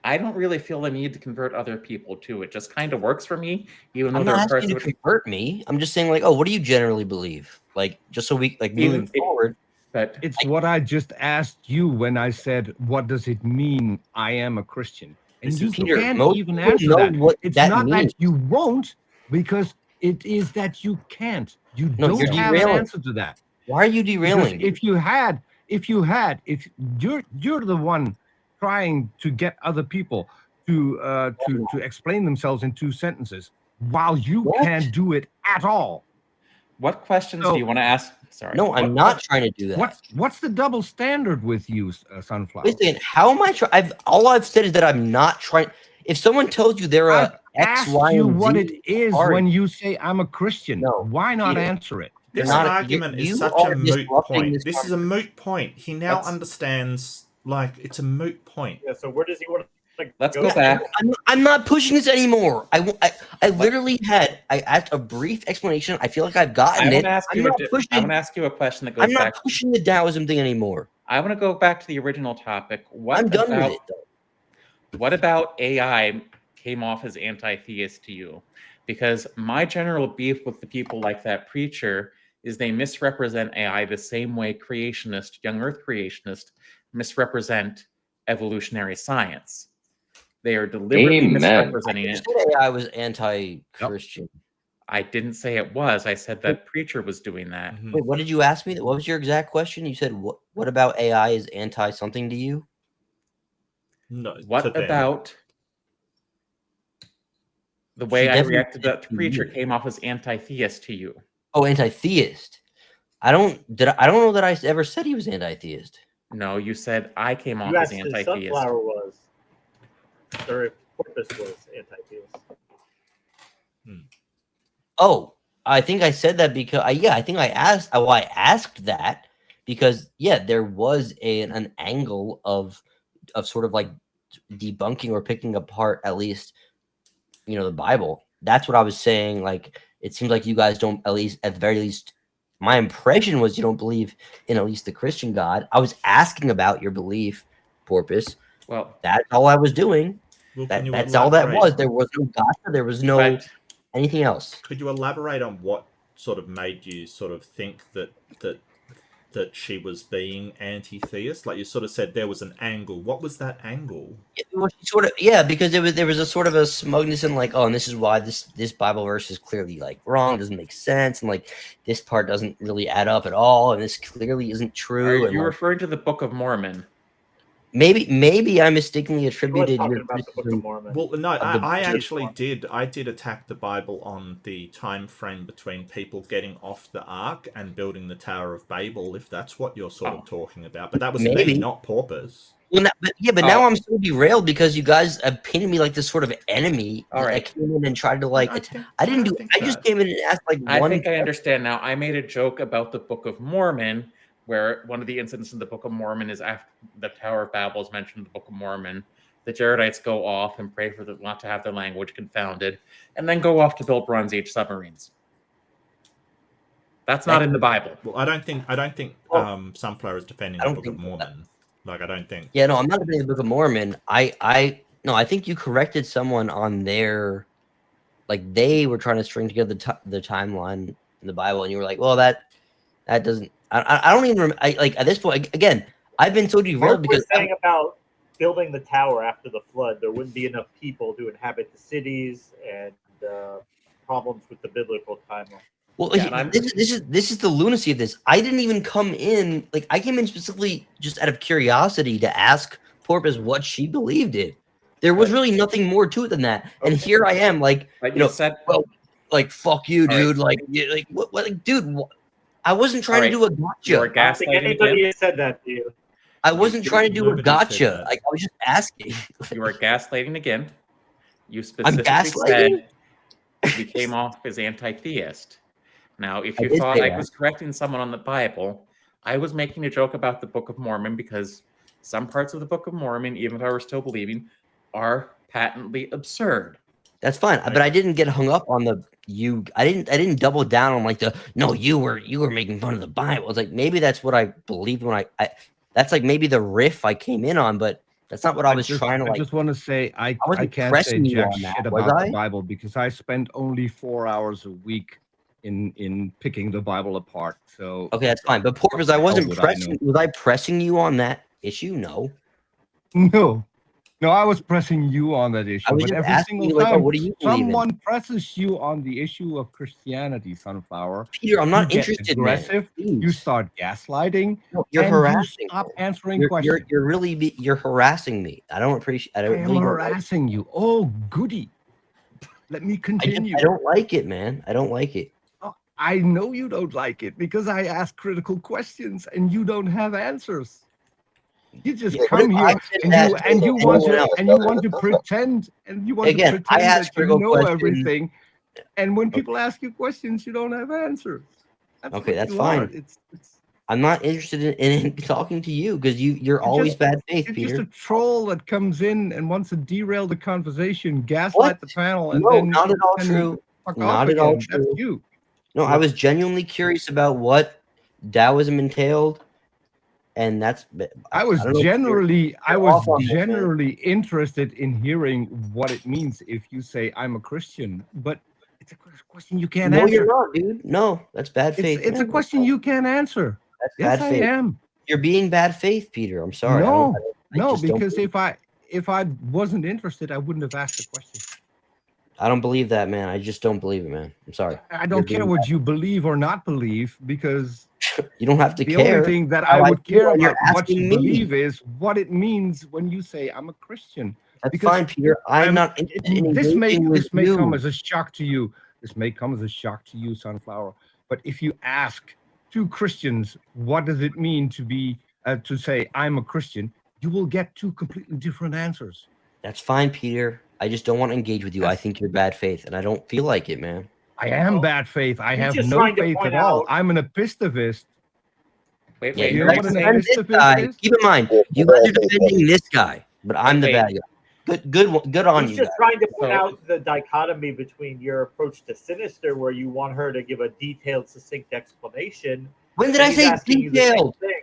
I don't really feel the need to convert other people to. It just kind of works for me, even though I'm there not are asking parts you of to it. convert me. I'm just saying, like, oh, what do you generally believe? Like, just so we like Even moving forward. But It's what I just asked you when I said, what does it mean I am a Christian? And This you is the Peter, can't most even people answer know that. what It's that not means. that you won't, because it is that you can't. You No, don't you're have an derailing. answer to that. Why are you Because derailing? if you're the one trying to get other people to explain themselves in two sentences, while you What? can't do it at all. what questions So- do you want to ask? Sorry. No, I'm What not trying to do that. What's the double standard with you, Sunflower? Wait a second. How am I trying? All I've said is that I'm not trying. If someone tells you they're I've a X, asked Y, you and what Z, it is sorry. when you say I'm a Christian. No, Why not Peter. answer it? You're This not a- argument you is such are a moot disrupting point. this This is a moot point. He now Let's- understands. Like it's a moot point. Yeah. So where does he want to Let's go to? back. I'm not pushing this anymore. I literally I asked a brief explanation. I feel like I've I gotten want it. to ask I'm you. not pushing. I want to ask you a question that I'm goes not back. pushing the Taoism thing anymore. I want to go back to the original topic. What I'm done about with it. Though. what about AI came off as anti-theist to you? Because my general beef with the people like that preacher is they misrepresent AI the same way young Earth creationists misrepresent evolutionary science. They are deliberately Amen. misrepresenting You it. said AI was anti-Christian. I didn't say it was. I said that preacher was doing that. Mhm. Wait, what did you ask me? What was your exact question? You said what about AI is anti something to you? No. What to them. about The way She I definitely reacted to that did to preacher you. came off as anti-theist to you. Oh, anti-theist. I don't know that I ever said he was anti-theist. No, you said I came off You as asked if anti-theist. Sunflower was, or if Porpoise was anti-theist. Oh, I think I said that because I think I asked. Oh, I asked that because there was an angle of sort of like debunking or picking apart at least the Bible. That's what I was saying. Like it seems like you guys don't, at the very least. My impression was you don't believe in at least the Christian God. I was asking about your belief, Porpoise. Well, That's all I was doing. Well, That's all that was. There was no gotcha. There was no anything else. Could you elaborate on what sort of made you sort of think that she was being anti-theist? Like you sort of said there was an angle. What was that angle? It was sort of because there was a sort of a smugness and like, oh, and this is why this Bible verse is clearly like wrong, doesn't make sense, and like this part doesn't really add up at all, and this clearly isn't true. Are you referring to the Book of Mormon? Maybe I mistakenly attributed talking your about the Book of Mormon. Well, no, of the I church actually one. did. I did attack the Bible on the time frame between people getting off the ark and building the Tower of Babel, if that's what you're sort of talking about. But that was Maybe. me, not Porpoise. Well, but now I'm so derailed because you guys have painted me like this sort of enemy. All right. I came in and tried to like. I just came in and asked like I one. think I understand now. I made a joke about the Book of Mormon, where one of the incidents in the Book of Mormon is after the Tower of Babel is mentioned in the Book of Mormon. The Jaredites go off and pray for them not to have their language confounded, and then go off to build Bronze Age submarines. That's not in the Bible. Well, I don't think Sunflower is defending the Book of Mormon. Like, I don't think. Yeah, no, I'm not defending the Book of Mormon. I think you corrected someone on their, like they were trying to string together the timeline in the Bible, and you were like, well, that doesn't. I don't even like at this point. Again, I've been so derailed because saying about building the tower after the flood, there wouldn't be enough people to inhabit the cities, and problems with the biblical timeline. Well, this is the lunacy of this. I didn't even come in. Like I came in specifically just out of curiosity to ask Porpoise what she believed in. There was really nothing more to it than that. And here I am, like said, well, like fuck you, dude. Right. Like what? Like, dude, I wasn't trying to do a gotcha. You were I don't think anybody has said that to you. I wasn't trying to do a gotcha. Like I was just asking. You were gaslighting again. You specifically said we came off as anti-theist. Now, if you thought I was correcting someone on the Bible, I was making a joke about the Book of Mormon because some parts of the Book of Mormon, even if I were still believing, are patently absurd. That's fine, but I didn't get hung up on the you. I didn't double down on like you were making fun of the Bible. It's like maybe that's what I believed when I that's like maybe the riff I came in on, but that's not what I was trying to like. I just want to say I can't say jack shit about the Bible because I spent only 4 hours a week in picking the Bible apart. So okay, that's fine. But Porpoise, I wasn't pressing. Was I pressing you on that issue? No. No, I was pressing you on that issue. But every single time someone presses you on the issue of Christianity, Sunflower, Peter, I'm not interested. Aggressive. You start gaslighting. No, you're harassing. You stop answering questions. You're harassing me. I don't appreciate. I am harassing you. Oh, goody. Let me continue. I don't like it, man. I don't like it. I know you don't like it because I ask critical questions and you don't have answers. You just come here and you want to pretend that you know everything. And when people ask you questions, you don't have answers. Okay, that's fine. I'm not interested in talking to you because you're always bad faith, Peter. You're just a troll that comes in and wants to derail the conversation, gaslight the panel, and then not at all true. Not at all true. That's you. No, I was genuinely curious about what Taoism entailed, and that's. I was generally interested in hearing what it means if you say I'm a Christian, but it's a question you can't answer. No, you're not, dude. No, that's bad faith. It's a question you can't answer. That's yes, bad faith. I am. You're being bad faith, Peter. I'm sorry. No, because if I wasn't interested, I wouldn't have asked the question. I don't believe that, man. I just don't believe it, man. I'm sorry. I don't care what you believe or not believe because you don't have to care. The only thing that I would care about what you believe is what it means when you say I'm a Christian. That's Because fine, Peter. I'm not interested in this may engaging with come you. as a shock to you. This may come as a shock to you, Sunflower. But if you ask two Christians, what does it mean to say I'm a Christian, you will get two completely different answers. That's fine, Peter. I just don't want to engage with you. I think you're bad faith, and I don't feel like it, man. I am bad faith. I He's have just no trying to faith point at all. out- I'm an epistivist. Wait, Yeah, wait. you you know Are what you an saying defend this epistivist guy. is? Keep in mind, you guys are defending this guy, but I'm the Wait. bad guy. Good on He's you just guys. trying to point So- out the dichotomy between your approach to Sinister, where you want her to give a detailed, succinct explanation. When did and I he's say asking you the same detailed? thing.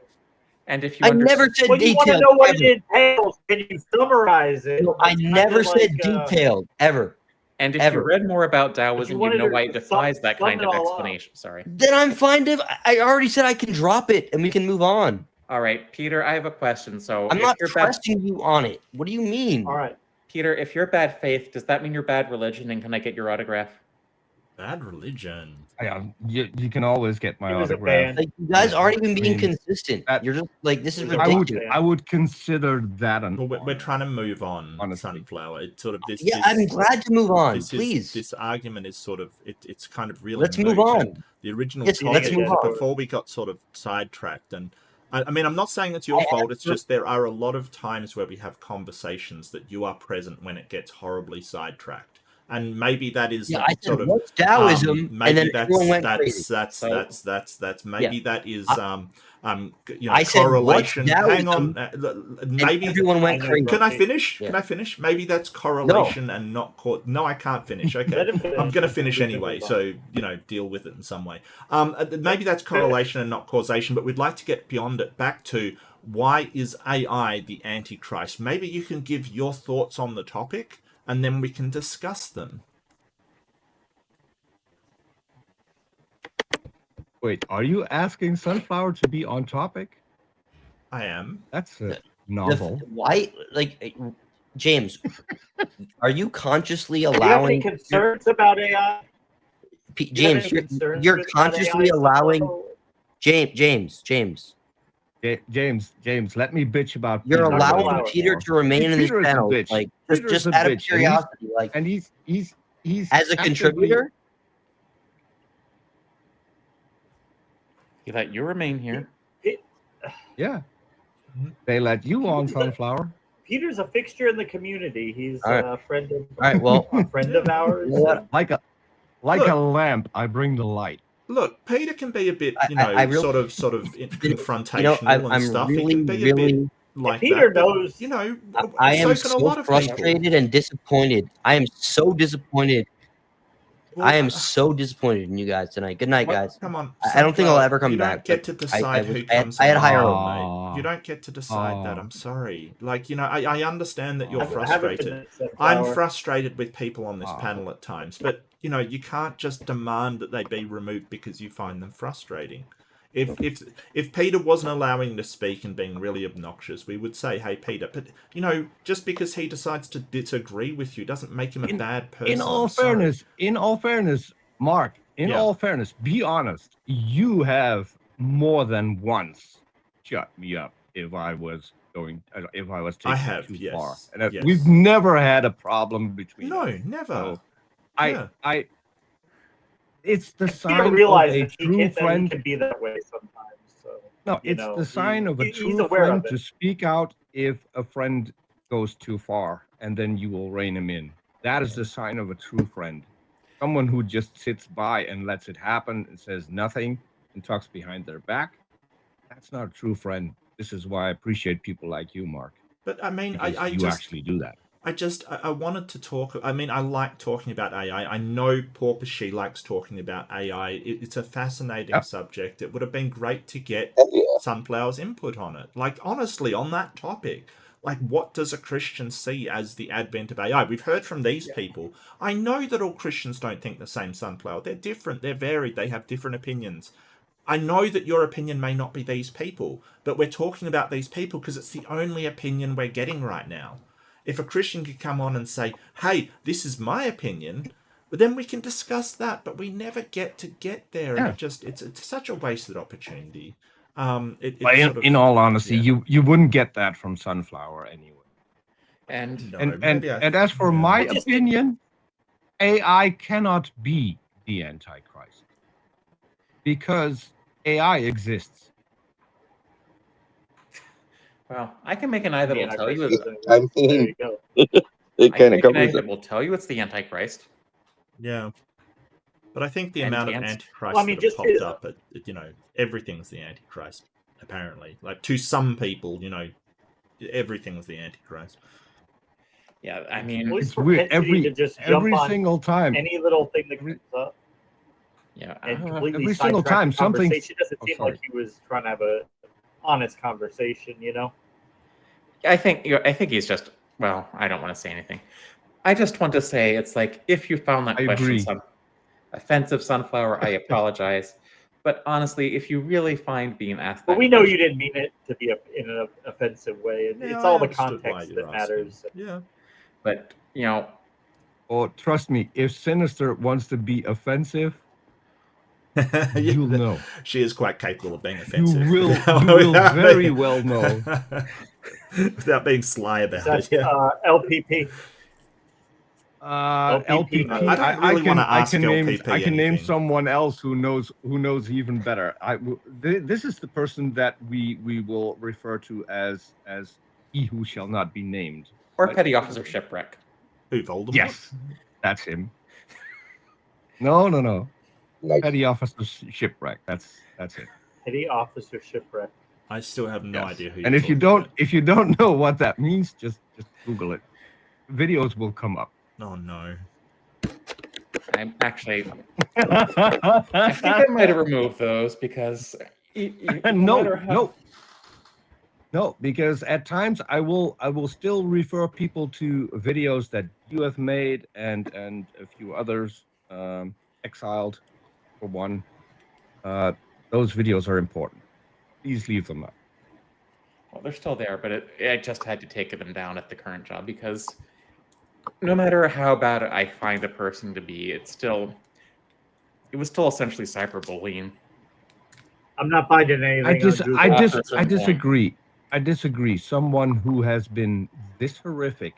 And if you I never said Well, you want to detailed. know what ever. it entails. Can you summarize it? No, I That's never kinda said like, detailed ever. And if Ever. you read more about Taoism, wanted you know to why it sum- defies that sum kind it of all up. explanation. Sorry. Then I'm fine to. I already said I can drop it and we can move on. All right, Peter, I have a question. So I'm if not you're bad, pressing you on it. What do you mean? all right. Peter, if you're bad faith, does that mean you're bad religion? And can I get your autograph? Bad religion. Yeah, you can always get my He was a autograph. fan. Like you guys Yeah, aren't even being I mean, consistent. that- You're just like this is I would- ridiculous. I would consider that an Well, we're honor. trying to move on, Honestly. Sunflower. It's sort of this. Yeah, this, I'm glad to move on. this Please. this argument is sort of it's kind of really. Let's move moot, on. and The original Yes, let's topic move on. before we got sort of sidetracked, and I mean, I'm not saying it's your fault. It's just there are a lot of times where we have conversations that you are present when it gets horribly sidetracked, and maybe that is Yeah, I said sort of what's Taoism, maybe and then everyone went crazy. that's maybe that is you know, I said, correlation. what's Hang on, Taoism? maybe Everyone went crazy. Can I finish? Yeah. Can I finish? Maybe that's correlation and not No, I can't finish. Okay, Let him finish. I'm going to finish anyway. So deal with it in some way. Maybe that's correlation and not causation. But we'd like to get beyond it. Back to why is AI the Antichrist? Maybe you can give your thoughts on the topic, and then we can discuss them. Wait, are you asking Sunflower to be on topic? I am. That's novel. Why, like, James? Are you consciously Do you have any allowing concerns about AI? Do you have James? any You're, concerns you're with consciously AI? allowing James. James, let me bitch about. You're Peter allowing Flower. Peter to remain in this Peter is a channel, bitch. like Peter just is a out of bitch, curiosity, like and he's as a actively- contributor. You let you remain here. Yeah, they let you on, Sunflower. Peter's a fixture in the community. He's All right. a friend of All right, well, a friend of ours. you know what? Like a Look. lamp, I bring the light. Look, Peter can be a bit, I really- sort of confrontational I'm and stuff. He really, can be a bit really. like Peter that. knows. But, you know, I am so can a so lot of people. frustrated and disappointed. I am so disappointed. Well, I am so disappointed in you guys tonight. Good night, guys. Come on. I don't think I'll Sunflower, ever come you back, don't get but to decide who I comes had on higher the hopes. show, mate. You don't get to decide that. I'm sorry. Like, I understand that you're I haven't frustrated. been said I'm flower. frustrated with people on this Oh. panel at times, but you can't just demand that they be removed because you find them frustrating. If Peter wasn't allowing to speak and being really obnoxious, we would say, "Hey, Peter," but just because he decides to disagree with you doesn't make him a bad person. In all I'm sorry. fairness, Mark. In Yeah. all fairness, be honest. You have more than once shut me up if I was taking I have, too yes, far. And yes. we've never had a problem between No, us. never. So Yeah. it's the Peter sign of realizes a that he true can friend. be that way sometimes. So No, you it's know, the sign of a he's true aware of friend it. to speak out if a friend goes too far, and then you will rein him in. That is the sign of a true friend. Someone who just sits by and lets it happen and says nothing and talks behind their back. That's not a true friend. This is why I appreciate people like you, Mark. But I mean, Because I you just actually do that. I wanted to talk. I mean, I like talking about AI. I know Porpoisey likes talking about AI. It's a fascinating subject. It would have been great to get Sunflower's input on it. Like, honestly, on that topic, like, what does a Christian see as the advent of AI? We've heard from these people. I know that all Christians don't think the same, Sunflower. They're different. They're varied. They have different opinions. I know that your opinion may not be these people, but we're talking about these people because it's the only opinion we're getting right now. If a Christian could come on and say, "Hey, this is my opinion," but then we can discuss that, but we never get there, and it's such a wasted opportunity. But in all honesty, you wouldn't get that from Sunflower anyway. And No, And maybe I- as for yeah. my I just- opinion, AI cannot be the Antichrist because AI exists. well, I can make an eye that will tell you. I There mean, you go. it I can kind of make an eye covers that it. will tell you it's the Antichrist. Yeah. But I think the And amount of chance- Antichrists Well, I mean, that have just popped his- up, everything's the Antichrist, apparently. Like, to some people, everything's the Antichrist. Yeah, I mean, Well, his It's weird. propensity to just jump on Single time. any little thing that comes up yeah, and completely every single sidetrack time the something- conversation doesn't Oh, seem sorry. like he was trying to have a honest conversation, you know? I think he's just. Well, I don't want to say anything. I just want to say it's like if you found that I question agree. offensive, Sunflower, I apologize. But honestly, if you really find being asked that But we know question, you didn't mean it to be in an offensive way. Yeah, It's I all the understood why context you're that asking. matters. Yeah. but Oh, trust me, if Sinister wants to be offensive, Yeah, you'll know. She is quite capable of being offensive. You will Without very being- well know. Without being sly Is about that it, yeah. LPP? LPP. I don't really wanna ask I LPP can name anything. someone else who knows even better. This is the person that we will refer to as he who shall not be named. or Right? Petty Officer Shipwreck. Who, Voldemort? Yes, that's him. No. Nice. Petty Officer Shipwreck. That's it. Petty Officer Shipwreck. I still have no Yes. idea who. And you're if you talking don't know what that means, just Google it. Videos will come up. about. Oh no. I'm actually. I think I might have removed those because No, because at times I will still refer people to videos that you have made and a few others, Exiled for one. Those videos are important. Please leave them up. Well, they're still there, but I just had to take them down at the current job because no matter how bad I find a person to be, it was still essentially cyberbullying. I'm not finding anything. I disagree. I disagree. Someone who has been this horrific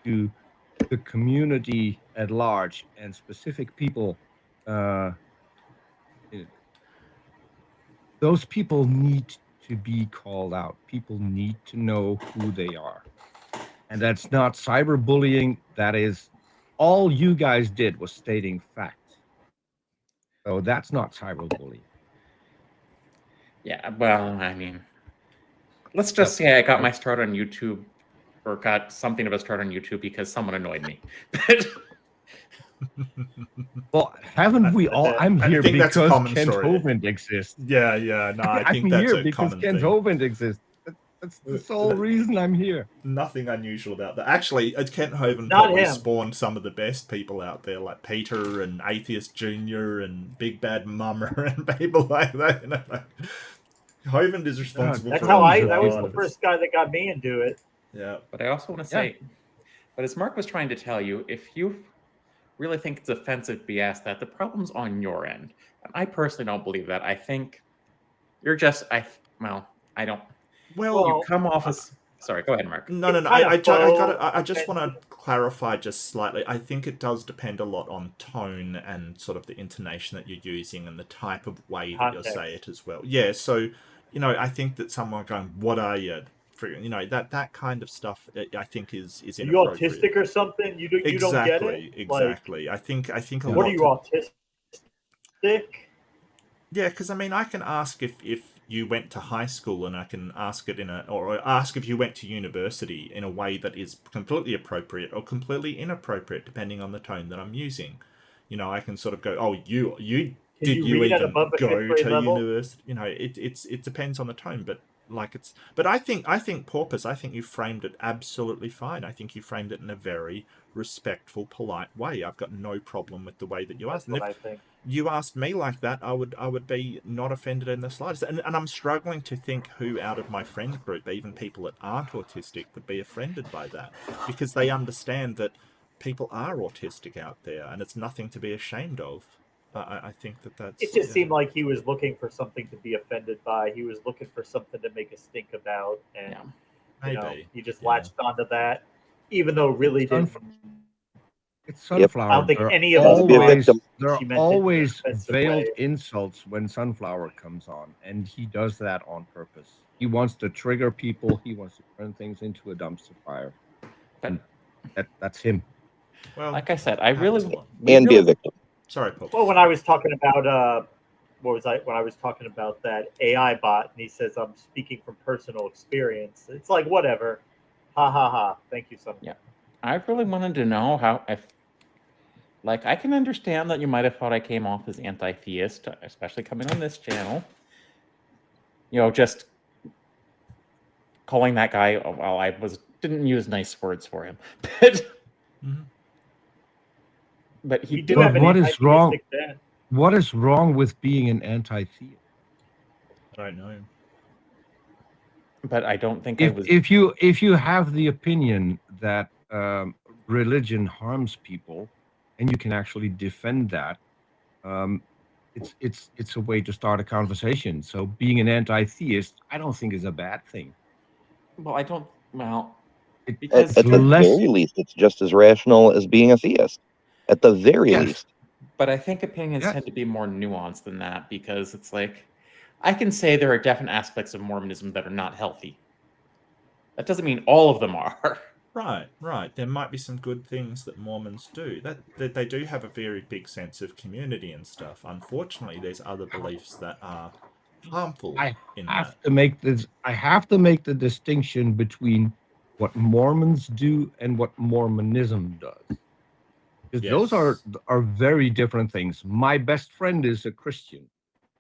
to the community at large and specific people, those people need to be called out. People need to know who they are. And that's not cyberbullying. That is all you guys did was stating facts. So that's not cyberbullying. Yeah, well, I mean, let's just say I got my start on YouTube, or got something of a start on YouTube because someone annoyed me. Well, haven't we all? I'm I here think that's a because common Kent story. Hovind exists. Yeah. No, I think I'm that's here a because common Kent thing. Hovind exists. That's the sole reason I'm here. Nothing unusual about that. Actually, Kent Hovind Not probably him. spawned some of the best people out there, like Peter and Atheist Jr. and Big Bad Mummer and people like that. Like, Hovind is responsible That's for how a that lot was of the it. first guy that got me into it. Yeah. But I also want to say, but as Mark was trying to tell you, if you really think it's offensive to be asked that, the problem's on your end. And I personally don't believe that. I think you're just, I don't. Well, You come off as. Sorry, go ahead, Mark. No. I just want to clarify just slightly. I think it does depend a lot on tone and sort of the intonation that you're using and the type of way that you'll say it as well. Yeah, so, I think that someone going, "What are you?" That kind of stuff, I think is Are you inappropriate. autistic or something? You don't get it? Exactly. I think a lot. What are you, autistic? Yeah, because I can ask if you went to high school, and I can ask it or ask if you went to university in a way that is completely appropriate or completely inappropriate, depending on the tone that I'm using. I can sort of go, "Oh, you did you read at even above a go fifth grade to level?" university?" It depends on the tone, but I think Porpoise, I think you framed it absolutely fine. I think you framed it in a very respectful, polite way. I've got no problem with the way that you asked. And if you asked me like that, I would be not offended in the slightest. And I'm struggling to think who out of my friend group, even people that aren't autistic, would be offended by that, because they understand that people are autistic out there, and it's nothing to be ashamed of. I think that's. It just seemed like he was looking for something to be offended by. He was looking for something to make a stink about, and he just latched onto that. even though really didn't. It's sunflower. I don't think There are any of us always, thought there are she meant it in an always offensive veiled way. insults when sunflower comes on, and he does that on purpose. He wants to trigger people. He wants to turn things into a dumpster fire, and that's him. Well, Like I said, I really And be a victim. Sorry, Paul. Well, when I was talking about when I was talking about that AI bot, and he says I'm speaking from personal experience. It's like whatever, ha ha ha. Thank you, son. Yeah, I really wanted to know how if. Like, I can understand that you might have thought I came off as anti-theist, especially coming on this channel. You know, just calling that guy, well, I didn't use nice words for him. But he did. But what is wrong? What is wrong with being an anti-theist? I don't know. But I don't think if you have the opinion that religion harms people, and you can actually defend that, it's a way to start a conversation. So being an anti-theist, I don't think is a bad thing. Well, I don't. Well, At the very least, it's just as rational as being a theist. At the very least. But I think opinions tend to be more nuanced than that, because it's like, I can say there are definite aspects of Mormonism that are not healthy. That doesn't mean all of them are. Right. There might be some good things that Mormons do. That they do have a very big sense of community and stuff. Unfortunately, there's other beliefs that are harmful. I have to make the distinction between what Mormons do and what Mormonism does. Because those are very different things. My best friend is a Christian.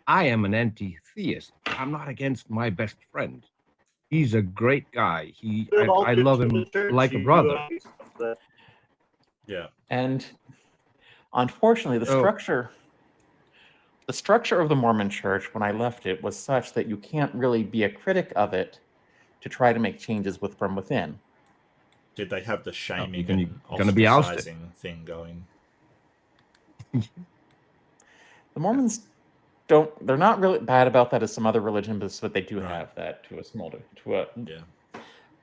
I am an anti-theist. I'm not against my best friend. He's a great guy. I love him like a brother. Yeah. And unfortunately, the structure of the Mormon Church, when I left it, was such that you can't really be a critic of it to try to make changes from within. Did they have the shaming and be ousted. ostracizing thing going? The Mormons they're not really bad about that as some other religions, but they do have that to a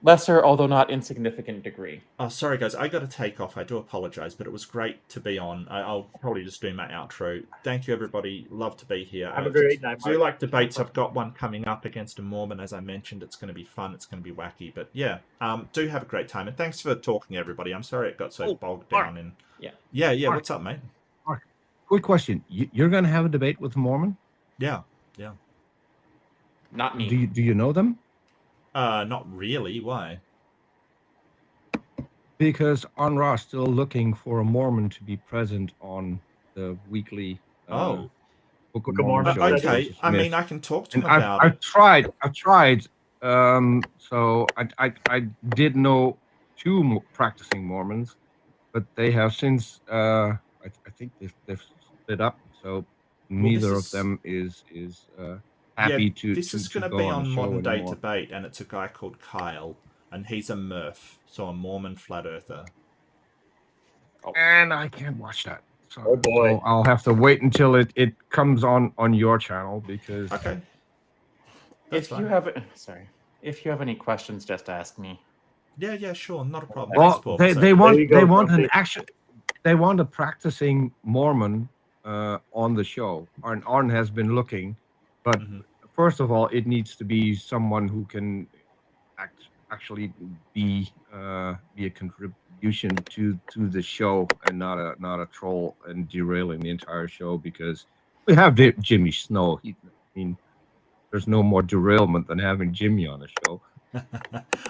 lesser, although not insignificant degree. Oh, sorry guys, I got to take off. I do apologize, but it was great to be on. I'll probably just do my outro. Thank you, everybody. Love to be here. Have a great night. Do you like debates? I've got one coming up against a Mormon, as I mentioned. It's going to be fun. It's going to be wacky, but yeah, do have a great time. And thanks for talking, everybody. I'm sorry it got so bogged down in. Yeah. Mark, what's up, mate? Mark, quick question. You're going to have a debate with a Mormon? Yeah. Not me. Do you know them? Not really. Why? Because Anra's still looking for a Mormon to be present on the weekly Book of Mormon show. Okay, I mean, I can talk to him about it. I've tried. So I did know 2 practicing Mormons, but they have since I think they've split up. So neither of them is happy to. This is going to be on Modern Day Debate, and it's a guy called Kyle, and he's a Murph, so a Mormon flat earther. And I can't watch that. So, so I'll have to wait until it comes on your channel, because That's if you have any questions, just ask me. Yeah, sure, not a problem. Well, they want a practicing Mormon on the show. Arn has been looking, but first of all, it needs to be someone who can actually be a contribution to the show, and not a troll and derailing the entire show, because we have Jimmy Snow. There's no more derailment than having Jimmy on the show.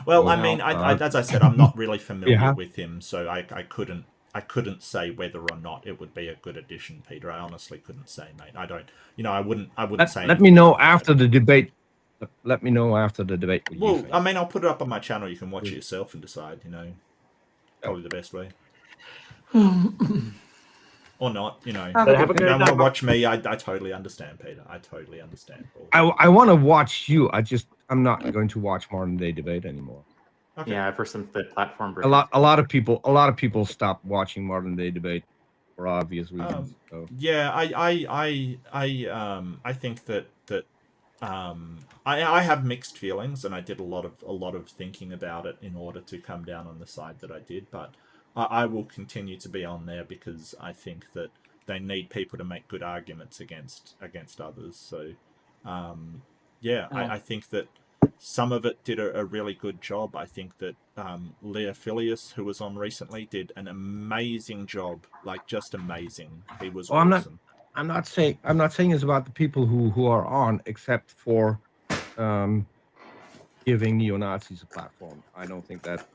Well, so, I mean, as I said, I'm not really familiar with him, so I couldn't say whether or not it would be a good addition, Peter. I honestly couldn't say, mate. I don't, I wouldn't say. Let me know after the debate. Let me know after the debate. Well, I mean, I'll put it up on my channel. You can watch it yourself and decide. Probably the best way. Or not, you don't want to watch me. I totally understand, Peter. I totally understand. I want to watch you. I'm not going to watch Modern Day Debate anymore. Okay. Yeah, ever since the platform. A lot of people stopped watching Modern Day Debate for obvious reasons. Yeah, I think that I have mixed feelings, and I did a lot of thinking about it in order to come down on the side that I did. But I will continue to be on there because I think that they need people to make good arguments against others. So, I think that some of it did a really good job. I think that Leah Filius, who was on recently, did an amazing job, like just amazing. He was awesome. I'm not saying it's about the people who are on, except for giving neo-Nazis a platform. I don't think that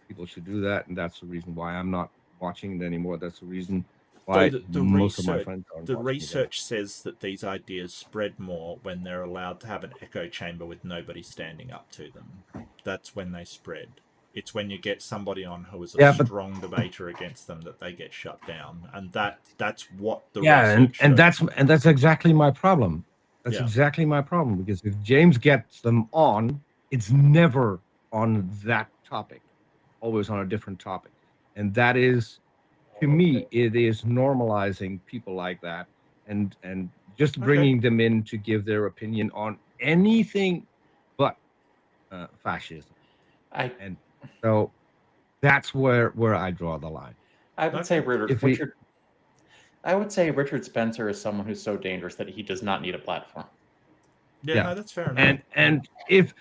people should do that, and that's the reason why I'm not watching it anymore. That's the reason why most of my friends aren't the watching it. research says that these ideas spread more when they're allowed to have an echo chamber with nobody standing up to them. That's when they spread. It's when you get somebody on who is a strong debater against them that they get shut down, and that's what the research and shows. that's exactly my problem. That's Yeah. exactly my problem, because if James gets them on, it's never on that topic, always on a different topic, and that is, to me, it is normalizing people like that, and just bringing them in to give their opinion on anything but fascism. And so that's where I draw the line. I would say Richard Spencer is someone who's so dangerous that he does not need a platform. Yeah, no, that's fair enough. And if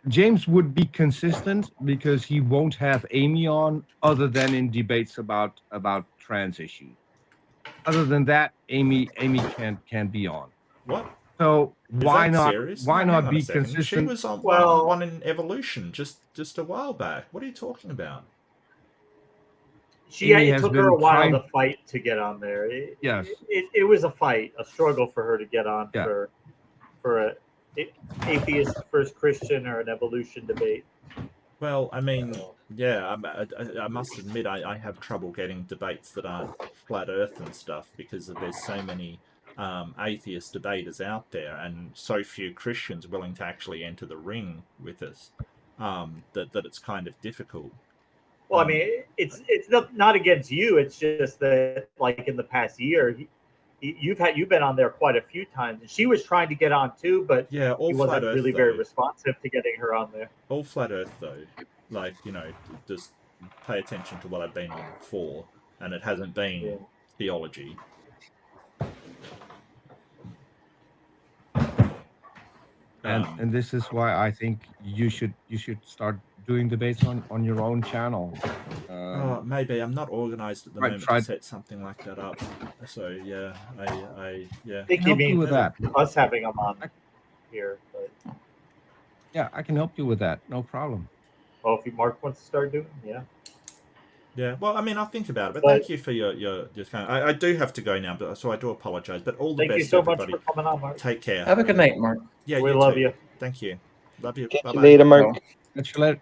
James would be consistent, because he won't have Amy on other than in debates about trans issues. Other than that, Amy can be on. What? So why not? Serious? Why No, not hang on a be second. consistent? She was on one in Evolution just a while back. What are you talking about? It took her a while to fight to get on there. It was a fight, a struggle for her to get on for a atheist first Christian or an evolution debate. Well, I mean, yeah, I must admit I have trouble getting debates that aren't flat Earth and stuff, because there's so many atheist debaters out there and so few Christians willing to actually enter the ring with us, that it's kind of difficult. Well, I mean, it's not against you. It's just that, like, in the past year, you've been on there quite a few times, and she was trying to get on too, but yeah, all he wasn't flat really Earth, very responsive to getting her on there. All flat Earth though, like, just pay attention to what I've been on for, and it hasn't been theology. And this is why I think you should start doing debates on your own channel. Maybe I'm not organized at the moment to set something like that up. So yeah, I think you mean with that us having them on here, but yeah, I can help you with that. No problem. Well, if Mark wants to start doing, yeah. Well, I mean, I'll think about it. But thank you for your kind. I do have to go now, so I do apologize. But all the best, thank you so everybody. much for coming on, Mark. Take care. Have a good night, Mark. Yeah, we love you. Thank you. Love you. Catch Bye-bye. you later, Mark. Catch you later.